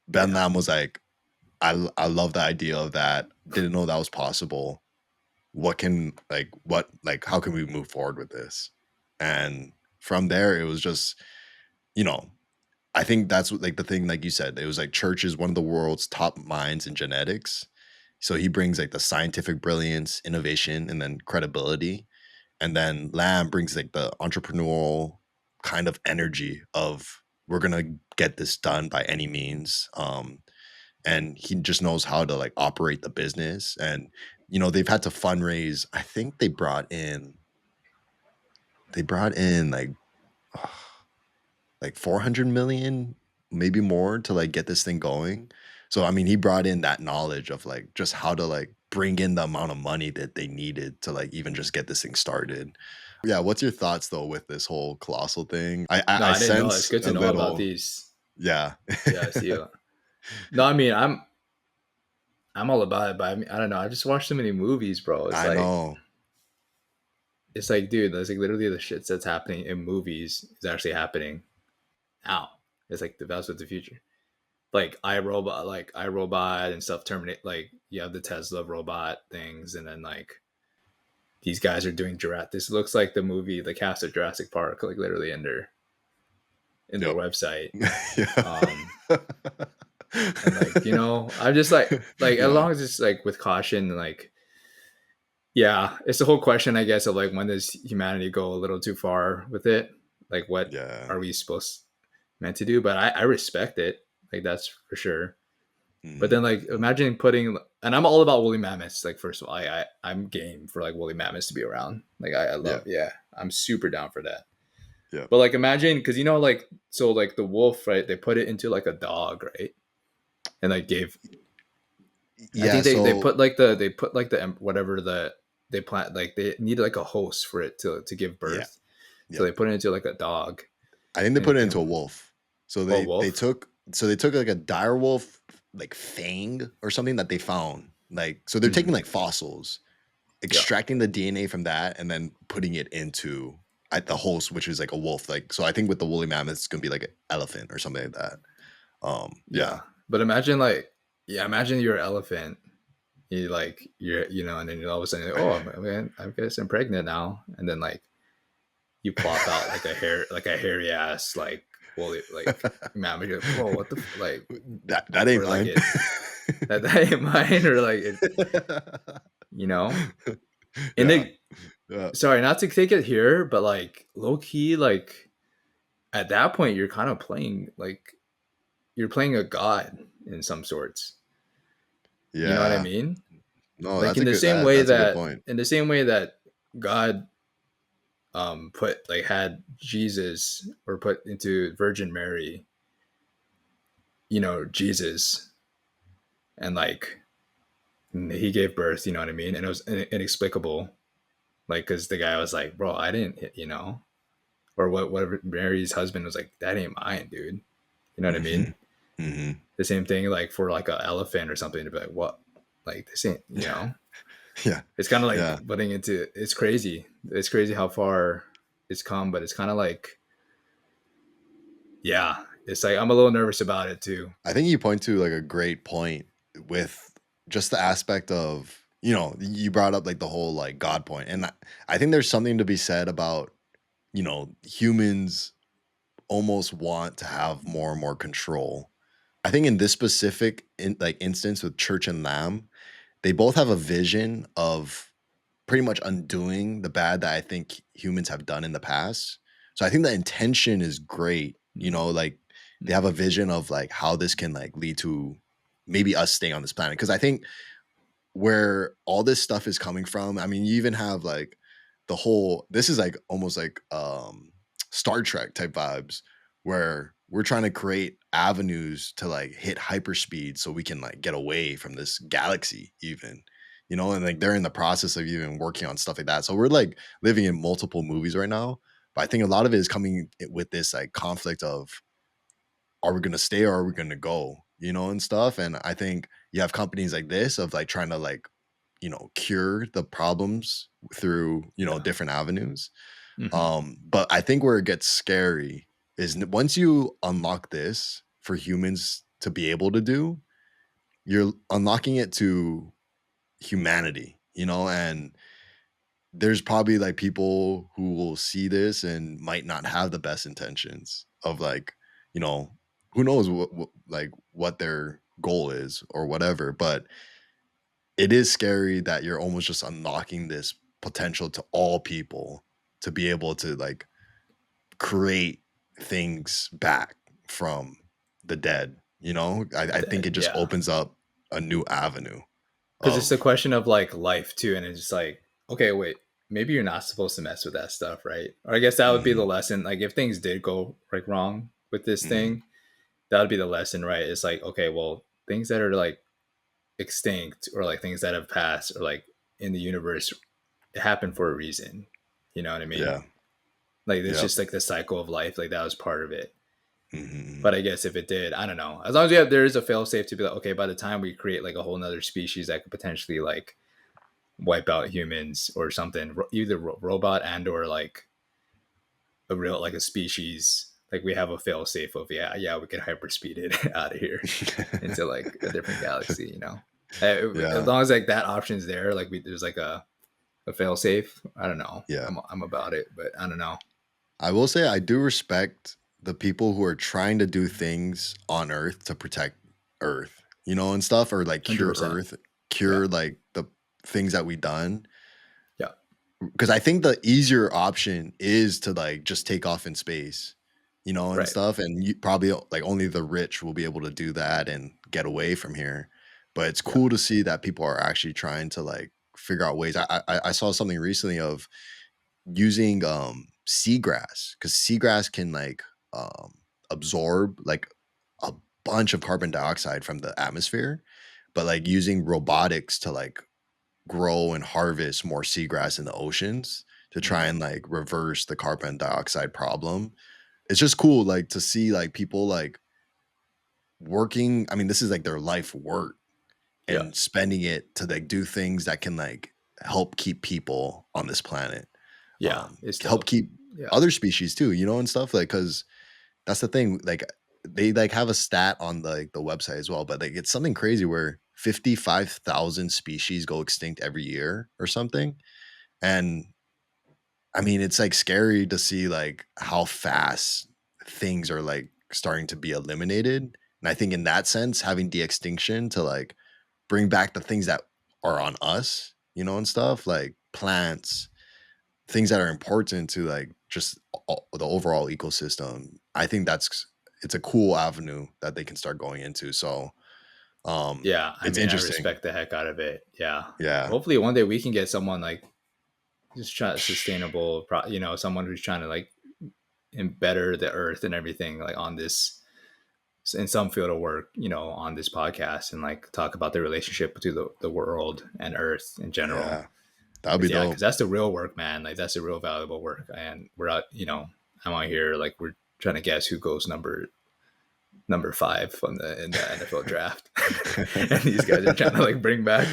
B: Ben
A: yeah
B: Lam was like, I love the idea of that. Didn't know that was possible. How can we move forward with this? And from there, it was just, you know, I think that's what like the thing, like you said, it was like Church is one of the world's top minds in genetics. So he brings like the scientific brilliance, innovation, and then credibility. And then Lamb brings like the entrepreneurial kind of energy of we're gonna get this done by any means. And he just knows how to like operate the business. And they've had to fundraise. I think they brought in like like 400 million, maybe more, to like get this thing going. So I mean, he brought in that knowledge of like just how to like bring in the amount of money that they needed to like even just get this thing started. Yeah, what's your thoughts though with this whole colossal thing?
A: No,
B: I
A: I didn't know. It's
B: sense
A: good to
B: a
A: know about
B: little,
A: these.
B: yeah.
A: Yeah, I see you. No, I mean, I'm all about it, but I mean, I don't know. I just watched so many movies, bro.
B: I know.
A: It's like, dude, that's like literally the shit that's happening in movies is actually happening now. It's like that's what the future. Like iRobot and stuff. Terminate. Like you have the Tesla robot things, and then like these guys are doing Jurassic. This looks like the movie, the cast of Jurassic Park, like literally in their
B: Yep.
A: website. Um,
B: Yeah.
A: and like I'm just like as
B: Yeah.
A: long as it's like with caution, and like yeah, it's the whole question, I guess, of like when does humanity go a little too far with it? Like, what
B: Yeah.
A: are we supposed meant to do? But I respect it, like that's for sure. But
B: Mhm.
A: then, like, imagine putting, and I'm all about woolly mammoths. Like, first of all, I'm game for like woolly mammoths to be around. Like, I
B: Yeah.
A: love, yeah, I'm super down for that.
B: Yeah.
A: But like, imagine because like so like the wolf, right? They put it into like a dog, right? And like gave, I
B: Yeah.
A: think they
B: So
A: put like the whatever they plant, like they needed like a host for it to give
B: yeah.
A: birth. So
B: Yep.
A: they put it into like a dog
B: I think they put it into a
A: and
B: wolf. So
A: oh
B: they
A: wolf.
B: took like a dire wolf like fang or something that they found. Like so they're taking
A: Hmm.
B: like fossils,
A: Yeah.
B: extracting the DNA from that, and then putting it into at the host, which is like a wolf. Like so I think with the woolly mammoth, it's gonna be like an elephant or something like that. Yeah.
A: Yeah. But imagine like yeah, imagine you're an elephant. You like you're and then all of a sudden oh man, I guess I'm pregnant now, and then like you plop out like a hairy ass like woolly like mammoth. You're like, whoa, what the like
B: That ain't
A: or like
B: mine.
A: it that ain't mine or like it you know and
B: Yeah.
A: it
B: Yeah.
A: sorry not to take it here but like low key like at that point you're kind of playing like you're playing a god in some sorts, you know what I
B: Yeah.
A: mean,
B: No,
A: like
B: that's a good that's a good point.
A: in the same way that God put like had Jesus or put into Virgin Mary, Jesus, and like he gave birth, you know what I mean, and it was inexplicable, like because the guy was like, bro, I didn't hit, or whatever, Mary's husband was like, that ain't mine, dude, you know what I mean.
B: Mhm. Mhm.
A: The same thing like for like an elephant or something to be like, what, like this ain't,
B: Yeah.
A: it's kind of like
B: Yeah.
A: putting into it's crazy how far it's come, but it's kind of like yeah, it's like I'm a little nervous about it too.
B: I think you point to like a great point with just the aspect of, you brought up like the whole like God point. And I think there's something to be said about, humans almost want to have more and more control. I think in this specific instance with Church and Lamb, they both have a vision of pretty much undoing the bad that I think humans have done in the past. So I think the intention is great. Like they have a vision of like how this can like lead to maybe us staying on this planet. Because I think where all this stuff is coming from, I mean, you even have like the whole this is like almost like Star Trek type vibes where we're trying to create avenues to like hit hyperspeed so we can like get away from this galaxy even, and like they're in the process of even working on stuff like that. So we're like living in multiple movies right now, but I think a lot of it is coming with this like conflict of are we going to stay or are we going to go, and stuff. And I think you have companies like this of like trying to like, cure the problems through,
A: Yeah.
B: different avenues.
A: Hmm.
B: But I think where it gets scary is once you unlock this for humans to be able to do, you're unlocking it to humanity, and there's probably like people who will see this and might not have the best intentions of like, you know, who knows what their goal is or whatever, but it is scary that you're almost just unlocking this potential to all people to be able to like create things back from the dead. I think it just
A: Yeah,
B: opens up a new avenue
A: because it's the
B: of
A: question of like life too, and it's just like okay, wait, maybe you're not supposed to mess with that stuff, right? Or I guess that would be the
B: Mhm,
A: lesson. Like if things did go like wrong with this
B: mhm.
A: thing, that would be the lesson, right? It's like, okay, well, things that are like extinct or like things that have passed or like in the universe happen for a reason. You know what I mean?
B: Yeah.
A: Like it's
B: Yep.
A: just like the cycle of life. Like that was part of it.
B: Mhm.
A: But I guess if it did, I don't know. As long as there is a fail safe to be like, okay, by the time we create like a whole nother species that could potentially like wipe out humans or something, either robot and or like a real like a species, like we have a fail safe of yeah we can hyperspeed it out of here into like a different galaxy. As
B: Yeah.
A: long as like that option's there, like there's like a fail safe. I don't know.
B: Yeah.
A: I'm about it, but I don't know.
B: I will say I do respect the people who are trying to do things on Earth to protect Earth, and stuff, or like cure
A: 100%.
B: Earth,
A: Yeah.
B: cure like the things that we done.
A: Yeah.
B: Because I think the easier option is to like just take off in space, and
A: Right.
B: stuff. And you probably like only the rich will be able to do that and get away from here. But it's
A: Yeah.
B: cool to see that people are actually trying to like figure out ways. I saw something recently of using seagrass, because seagrass can like um absorb like a bunch of carbon dioxide from the atmosphere, but like using robotics to like grow and harvest more seagrass in the oceans to try
A: Mm.
B: and like reverse the carbon dioxide problem. It's just cool like to see like people like working. I mean, this is like their life work,
A: Yeah.
B: and spending it to like do things that can like help keep people on this planet,
A: Yeah. It's
B: help
A: dope.
B: keep
A: Yeah.
B: other species too, and stuff like, because that's the thing, like they like have a stat on the website as well, but like it's something crazy where 55,000 species go extinct every year or something. And I mean, it's like scary to see like how fast things are like starting to be eliminated. And I think in that sense, having de-extinction to like bring back the things that are on us, and stuff like plants, things that are important to like just the overall ecosystem. I think it's a cool avenue that they can start going into. So
A: Yeah. I
B: it's
A: mean, I
B: interesting.
A: respect the heck out of it. Yeah.
B: Yeah.
A: Hopefully one day we can get someone like just try sustainable, someone who's trying to like better the earth and everything like on this in some field of work, on this podcast and like talk about the relationship between the world and earth in general.
B: Yeah. That would be
A: Cause yeah, cause
B: dope.
A: that's the real work, man. Like that's the real valuable work. And we're out, I'm out here, like we're trying to guess who goes number 5 in the NFL draft. And these guys are trying to like bring back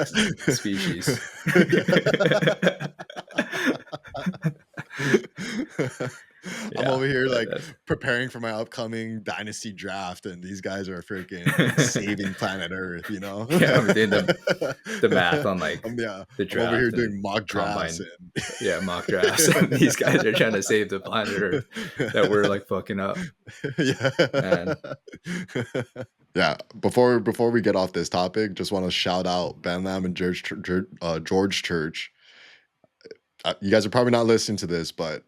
A: species.
B: I'm
A: Yeah,
B: over here
A: but
B: like
A: that's
B: preparing for my upcoming dynasty draft, and these guys are freaking saving planet Earth.
A: yeah, I'm doing the math on like
B: Yeah,
A: the
B: I'm over here
A: draft and
B: doing mock drafts
A: combine,
B: and
A: yeah, mock drafts. And these guys are trying to save the planet Earth that we're like fucking up,
B: yeah.
A: man.
B: Yeah, before we get off this topic, just want to shout out Ben Lam and George Church. You guys are probably not listening to this, but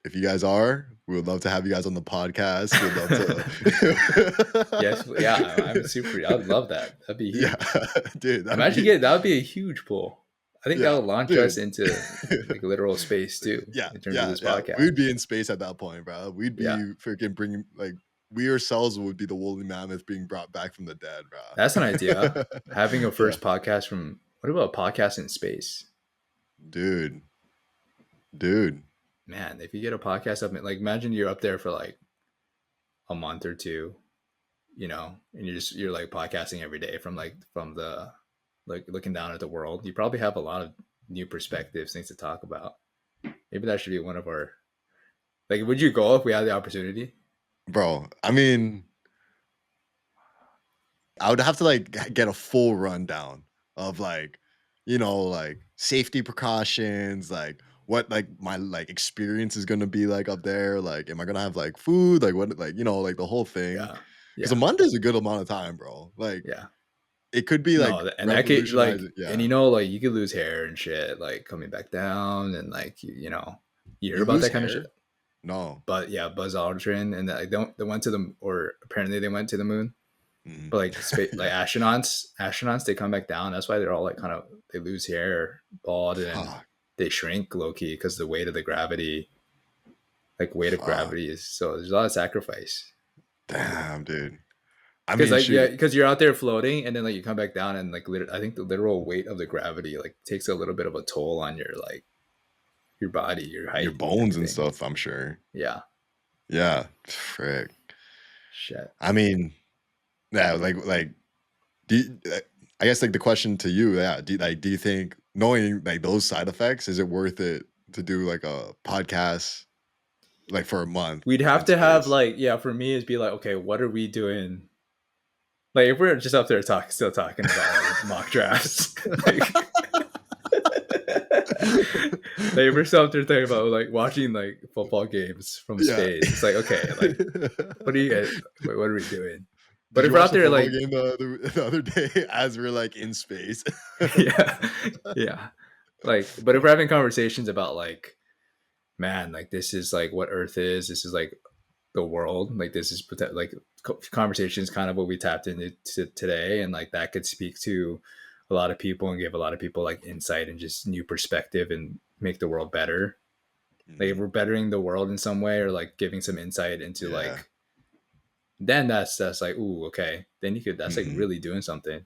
B: if you guys are, we would love to have you guys on the podcast. We'd love
A: Yes, yeah, I'm
B: to.
A: super. I'd love that. That'd be
B: Yeah,
A: huge.
B: dude, that'd
A: Imagine
B: be,
A: getting that would be a huge pull. I think that
B: yeah,
A: would launch us
B: dude.
A: into like literal space too
B: Yeah,
A: in terms of
B: yeah,
A: this
B: yeah.
A: podcast.
B: We'd be in space at that point, bro. We'd
A: Yeah,
B: be freaking bringing like we ourselves would be the woolly mammoth being brought back from the dead,
A: that's an idea.
B: bro.
A: Having a
B: Yeah,
A: first podcast from what about a podcast in space?
B: dude, dude.
A: Man, if you get a podcast up, like imagine you're up there for like a month or two, and you're like podcasting every day from the like looking down at the world. You probably have a lot of new perspectives, things to talk about. Maybe that should be one of our like. Would you go if we had the opportunity?
B: Bro, I mean, I would have to like get a full rundown of like, like safety precautions, like what like my like experience is gonna be like up there. Like, am I gonna have like food? Like what like like the whole thing.
A: Yeah,
B: Because a
A: yeah,
B: month is a good amount of time, bro. Like
A: yeah.
B: it could be like
A: No, and that could like,
B: revolutionizing.
A: and
B: Yeah.
A: like you could lose hair and shit, like coming back down, and like you hear
B: You
A: about
B: lose
A: that kind of shit.
B: hair? No.
A: But yeah, Buzz Aldrin, and like they went to the or apparently they went to the moon.
B: Mhm.
A: But like like astronauts, they come back down. That's why they're all like kind of they lose hair, bald, and
B: Fuck.
A: they shrink low key because the weight of the gravity, like weight of
B: Fuck.
A: gravity, is so there's a lot of sacrifice.
B: Damn, dude. I
A: Because
B: mean,
A: like yeah,
B: shoot.
A: because you're out there floating and then like you come back down and like I think the literal weight of the gravity like takes a little bit of a toll on your like your body, your
B: Your
A: height,
B: bones and
A: everything.
B: stuff, I'm sure.
A: Yeah.
B: Yeah. Frick.
A: Shit.
B: I mean, yeah, like do you, I guess like the question to you, yeah, do you think knowing like those side effects, is it worth it to do like a podcast like for a month
A: We'd have
B: in
A: to have
B: space?
A: like, yeah, for me, it'd be like, okay, what are we doing? Like, if we're just up there still talking about like mock drafts, like, like if we're still up there talking about like watching like football games from
B: Yeah.
A: space, it's like, okay, like, what are you guys? What are we doing? But
B: Did
A: if
B: you
A: we're
B: watch
A: out
B: the
A: there,
B: football
A: like,
B: game the other day as we're like in space?
A: yeah, yeah, like, but if we're having conversations about like, man, like this is like what Earth is. This is like the world. Like this is like conversations, kind of what we tapped into today, and like that could speak to a lot of people and give a lot of people like insight and just new perspective and make the world better. Like if
B: Mhm.
A: we're bettering the world in some way or like giving some insight into
B: Yeah.
A: like, then that's like, ooh, okay, then you could, that's like
B: Mhm.
A: really doing something.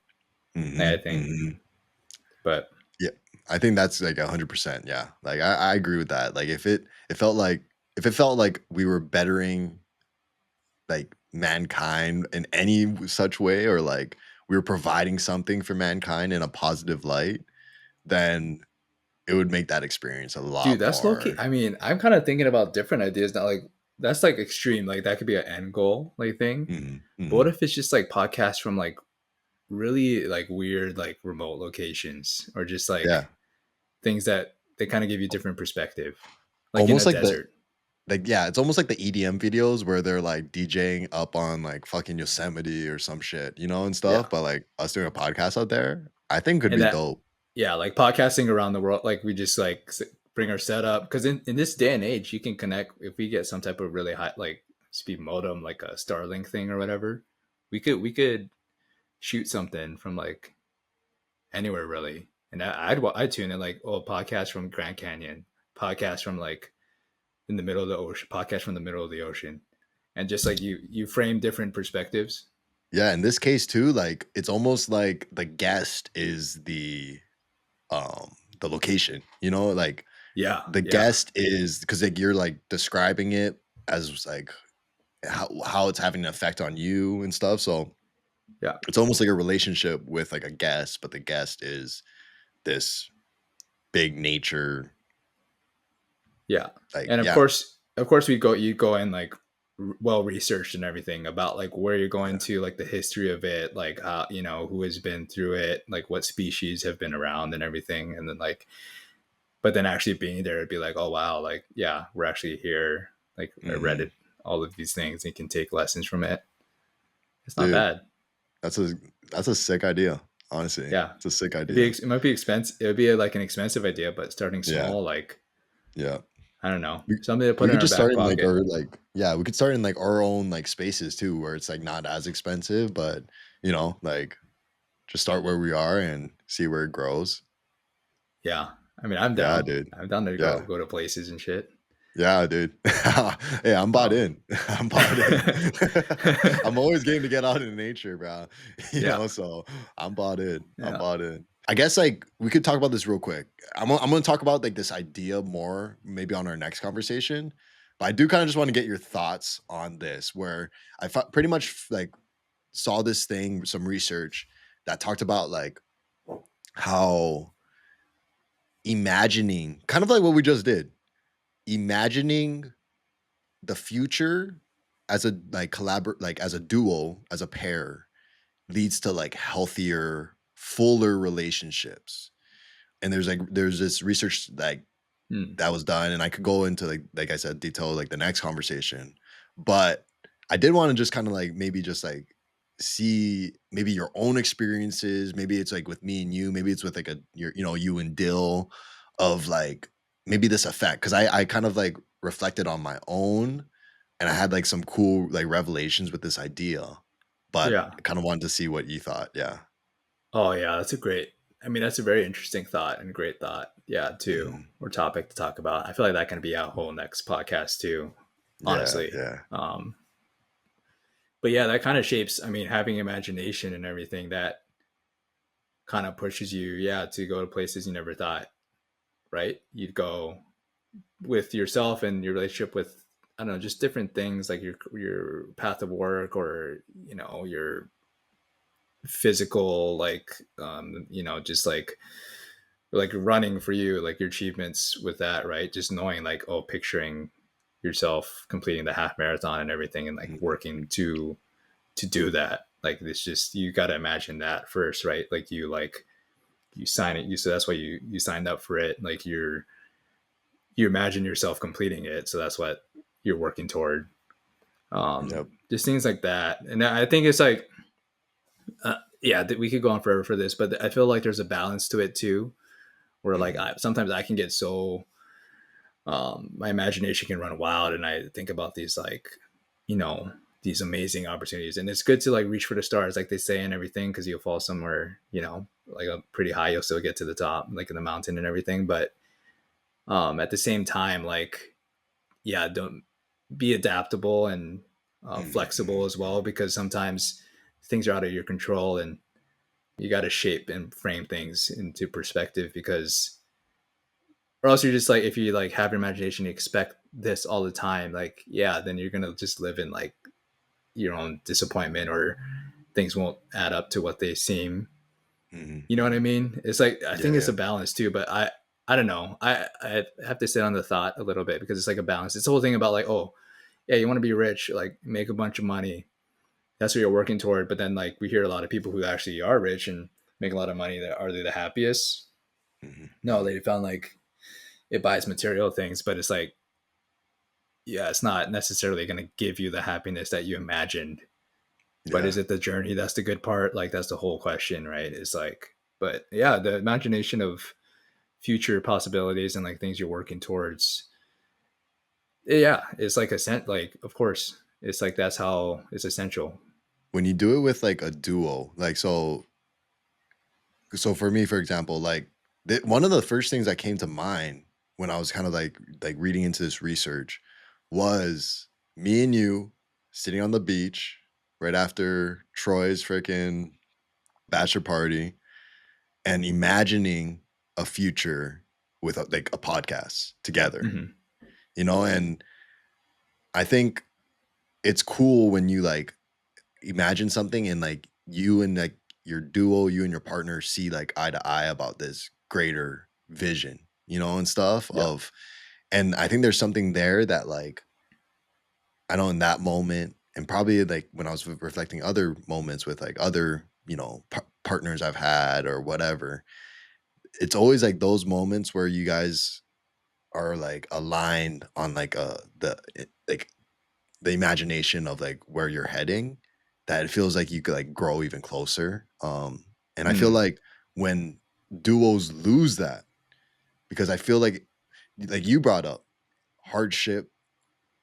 A: Like, I
B: Mhm.
A: think,
B: Mhm.
A: but
B: Yeah, I think that's like 100%. Yeah, like I agree with that. Like if it felt like we were bettering like mankind in any such way, or like we were providing something for mankind in a positive light, then it would make that experience a
A: dude,
B: lot
A: that's low key.
B: more.
A: I mean, I'm kind of thinking about different ideas now. Like that's like extreme. Like that could be an end goal like thing.
B: Mhm.
A: But what
B: Mhm.
A: if it's just like podcasts from like really like weird like remote locations or just
B: Yeah,
A: like things that they kind of give you different perspective, like in a
B: almost
A: desert.
B: yeah, it's almost like the EDM videos where they're like DJing up on like fucking Yosemite or some shit, and
A: Yeah,
B: stuff. But like us doing a podcast out there, I think could
A: and
B: be
A: that,
B: dope.
A: yeah, like podcasting around the world. Like we just like bring our setup because in this day and age, you can connect if we get some type of really high like speed modem, like a Starlink thing or whatever. We could shoot something from like anywhere really, and I'd tune in like, oh, podcast from Grand Canyon, podcast from like in the middle of the ocean, podcast from the middle of the ocean, and just like you frame different perspectives.
B: Yeah, in this case too, like it's almost like the guest is the location, like
A: Yeah,
B: the
A: yeah,
B: guest is because like you're like describing it as like how it's having an effect on you and stuff. So
A: yeah,
B: it's almost like a relationship with like a guest, but the guest is this big nature,
A: yeah.
B: like
A: And
B: yeah,
A: of course, you go in like well researched and everything about like where you're going
B: yeah.
A: to, like the history of it, like how who has been through it, like what species have been around and everything, and then like, but then actually being there, it'd be like, oh wow, like yeah, we're actually here. Like I read
B: Hmm.
A: it, all of these things, and you can take lessons from it. It's not
B: Dude,
A: bad.
B: that's a that's a sick idea. Honestly,
A: Yeah,
B: it's a sick
A: it'd be
B: idea.
A: it might be expensive. It would be like an expensive idea, but starting
B: Yeah,
A: small, like
B: yeah.
A: I don't know,
B: We
A: something to put
B: we
A: in
B: could
A: our
B: just start
A: back
B: in like
A: pocket.
B: our like yeah, we could start in like our own like spaces too, where it's like not as expensive, but like just start where we are and see where it grows.
A: Yeah, I mean, I'm
B: Yeah,
A: down.
B: dude.
A: I'm down to
B: Yeah.
A: go to places and shit.
B: Yeah, dude. Hey, I'm bought
A: So
B: in. I'm bought in. I'm always game to get out in nature, bro.
A: yeah,
B: So I'm bought in. I'm
A: yeah,
B: bought in. I guess like we could talk about this real quick. I'm gonna talk about like this idea more maybe on our next conversation. But I do kind of just want to get your thoughts on this, where pretty much like saw this thing, some research that talked about like how imagining, kind of like what we just did, imagining the future as a like like as a duo, as a pair, leads to like healthier, fuller relationships. And there's this research like
A: mm,
B: that was done, and I could go into like I said, detail like the next conversation. But I did want to just kind of like maybe just like see maybe your own experiences. Maybe it's like with me and you, maybe it's with like you and Dill, of like maybe this effect. Cause I kind of like reflected on my own, and I had like some cool like revelations with this idea. But
A: yeah.
B: I kind of wanted to see what you thought. Yeah.
A: Oh yeah, that's a great. I mean, that's a very interesting thought and great thought. too,
B: Mhm.
A: or topic to talk about. I feel like that can be a whole next podcast too,
B: Yeah,
A: honestly.
B: yeah.
A: But yeah, that kind of shapes, I mean, having imagination and everything, that kind of pushes you, to go to places you never thought, right? You'd go with yourself and your relationship with, I don't know, just different things like your path of work, or, your physical, like, just like running for you, like your achievements with that, right? Just knowing, like, oh, picturing yourself completing the half marathon and everything, and like
B: Mhm.
A: working to do that. Like, it's just, you got to imagine that first, right? Like you sign it, so that's why you signed up for it. Like, you imagine yourself completing it, so that's what you're working toward.
B: Yep.
A: Just things like that. And I think it's like, we could go on forever for this, but I feel like there's a balance to it too, where like
B: Mhm.
A: sometimes I can get so, my imagination can run wild, and I think about these, like, you know these amazing opportunities, and it's good to like reach for the stars, like they say, and everything, because you'll fall somewhere, like a pretty high, you'll still get to the top, like in the mountain and everything. But at the same time, like, don't be adaptable and
B: Mhm.
A: flexible
B: Mhm.
A: as well, because sometimes things are out of your control, and you got to shape and frame things into perspective, because, or else you're just like, if you like have your imagination, you expect this all the time, like, then you're gonna just live in like your own disappointment, or things won't add up to what they seem.
B: Mhm.
A: You know what I
B: Mhm.
A: mean? It's like, I
B: Yeah,
A: think it's
B: yeah.
A: a balance too, but I don't know. I have to sit on the thought a little bit, because it's like a balance. It's the whole thing about like, oh yeah, you want to be rich, like make a bunch of money. That's what you're working toward. But then, like, we hear a lot of people who actually are rich and make a lot of money, that are they the happiest?
B: Mhm.
A: No,
B: Mhm.
A: they found like it buys material things, but it's like, it's not necessarily going to give you the happiness that you imagined. But is
B: Yeah.
A: it the journey that's the good part? Like, that's the whole question, right? It's like, but yeah, the imagination of future possibilities and like things you're working towards, it's like like, of course, it's like, that's how it's essential.
B: When you do it with like a duo, like so for me, for example, like one of the first things that came to mind when I was kind of like reading into this research was me and you sitting on the beach right after Troy's freaking bachelor party and imagining a future with like a podcast together,
A: Hmm.
B: and I think it's cool when you like imagine something and like you and like your duo, you and your partner see like eye to eye about this greater vision, and stuff
A: Yeah.
B: of, and I think there's something there that like, I know in that moment, and probably like when I was reflecting other moments with like other, partners I've had or whatever, it's always like those moments where you guys are like aligned on like like the imagination of like where you're heading, that it feels like you could like grow even closer. And I feel
A: Mm.
B: like when duos lose that, because I feel like you brought up hardship,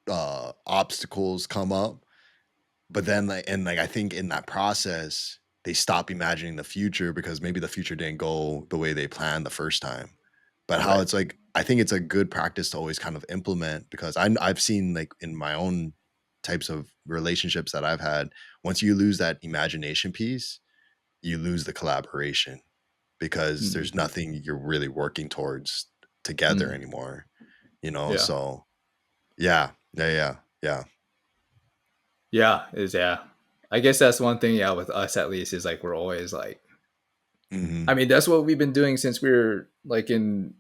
B: obstacles come up, but then like I think in that process they stop imagining the future because maybe the future didn't go the way they planned the first time. But how
A: Right.
B: it's like, I think it's a good practice to always kind of implement, because I've seen like in my own types of relationships that I've had, once you lose that imagination piece, you lose the collaboration, because
A: Mm.
B: there's nothing you're really working towards together
A: Mm.
B: anymore,
A: Yeah.
B: so yeah, yeah, yeah, yeah.
A: Yeah. I guess that's one thing, with us at least, is like, we're always like, I
B: Hmm.
A: mean, that's what we've been doing since we were like in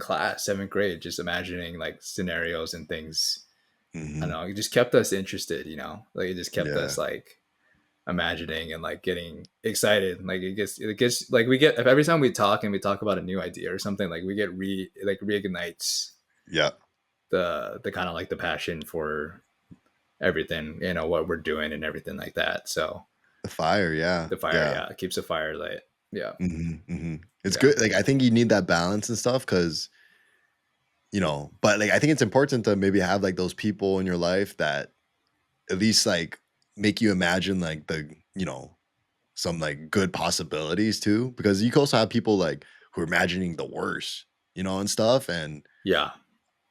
A: class, seventh grade, just imagining like scenarios and things. I don't
B: Hmm.
A: know, it just kept us interested, like it just kept
B: Yeah.
A: us like imagining and like getting excited. Like, it gets like, we get, every time we talk and we talk about a new idea or something, like we get like reignites
B: Yeah.
A: the kind of like the passion for everything, what we're doing and everything like that. So
B: The fire, yeah,
A: the fire,
B: yeah.
A: it keeps the fire lit. Yeah.
B: Mhm, mhm. It's
A: Yeah.
B: good, like, I think you need that balance and stuff, because but, like, I think it's important to maybe have, like, those people in your life that at least, like, make you imagine, like, some, like, good possibilities too, because you can also have people, like, who are imagining the worst, and stuff. And
A: Yeah.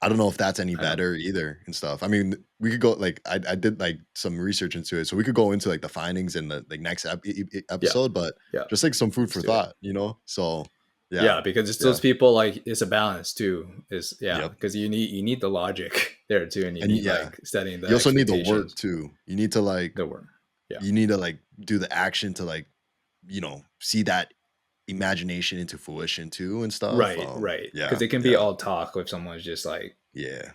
B: I don't know if that's any
A: I know.
B: better either and stuff. I mean, we could go like I did like some research into it, so we could go into like the findings in the like next
A: Yeah.
B: episode, but
A: Yeah.
B: just like some food
A: Let's
B: for
A: do it.
B: thought, So yeah,
A: Yeah, because it's
B: yeah,
A: those people, like, it's a balance too. Is Yeah,
B: yep,
A: because you need the logic there too, and you
B: and
A: need
B: yeah,
A: like setting the
B: you also need the work
A: expectations.
B: too. You need to like
A: The work. Yeah.
B: you need to like do the action to like see that imagination into fruition too and stuff.
A: Right, right.
B: Yeah,
A: Because it can be
B: yeah,
A: all talk if someone's just like,
B: yeah.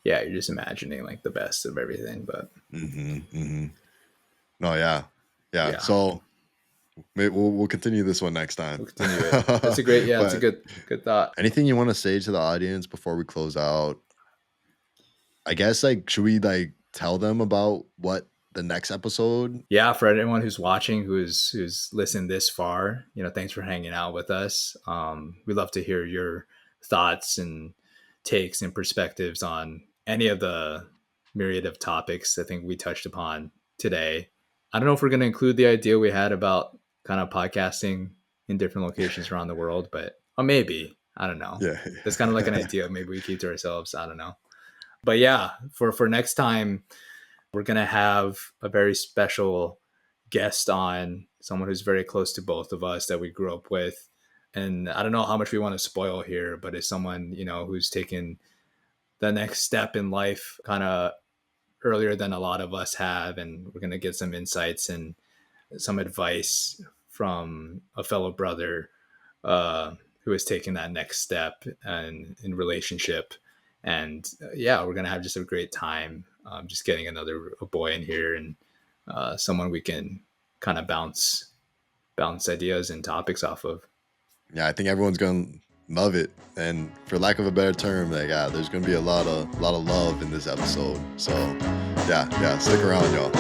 A: yeah, you're just imagining like the best of everything. But
B: Mm-hmm. No, yeah, yeah.
A: yeah,
B: So we'll continue this one next time.
A: we'll continue it. That's a great, yeah, it's a
B: But
A: good thought.
B: anything you want to say to the audience before we close out? I guess like should we like tell them about what the next episode?
A: Yeah, for anyone who's watching, who's listened this far, thanks for hanging out with us. We'd love to hear your thoughts and takes and perspectives on any of the myriad of topics I think we touched upon today. I don't know if we're going to include the idea we had about kind of podcasting in different locations around the world, but maybe. I don't know.
B: Yeah.
A: That's kind of like an idea. Maybe we keep to ourselves. I don't know. But yeah, for next time, we're going to have a very special guest on, someone who's very close to both of us that we grew up with. And I don't know how much we want to spoil here, but it's someone, who's taken the next step in life kind of earlier than a lot of us have. And we're going to get some insights and some advice from a fellow brother who has taken that next step and in relationship. And yeah, we're going to have just a great time just getting a boy in here and someone we can kind of bounce ideas and topics off of.
B: Yeah, I think everyone's gonna love it. And for lack of a better term, like there's gonna be a lot of love in this episode. So yeah, stick around, y'all.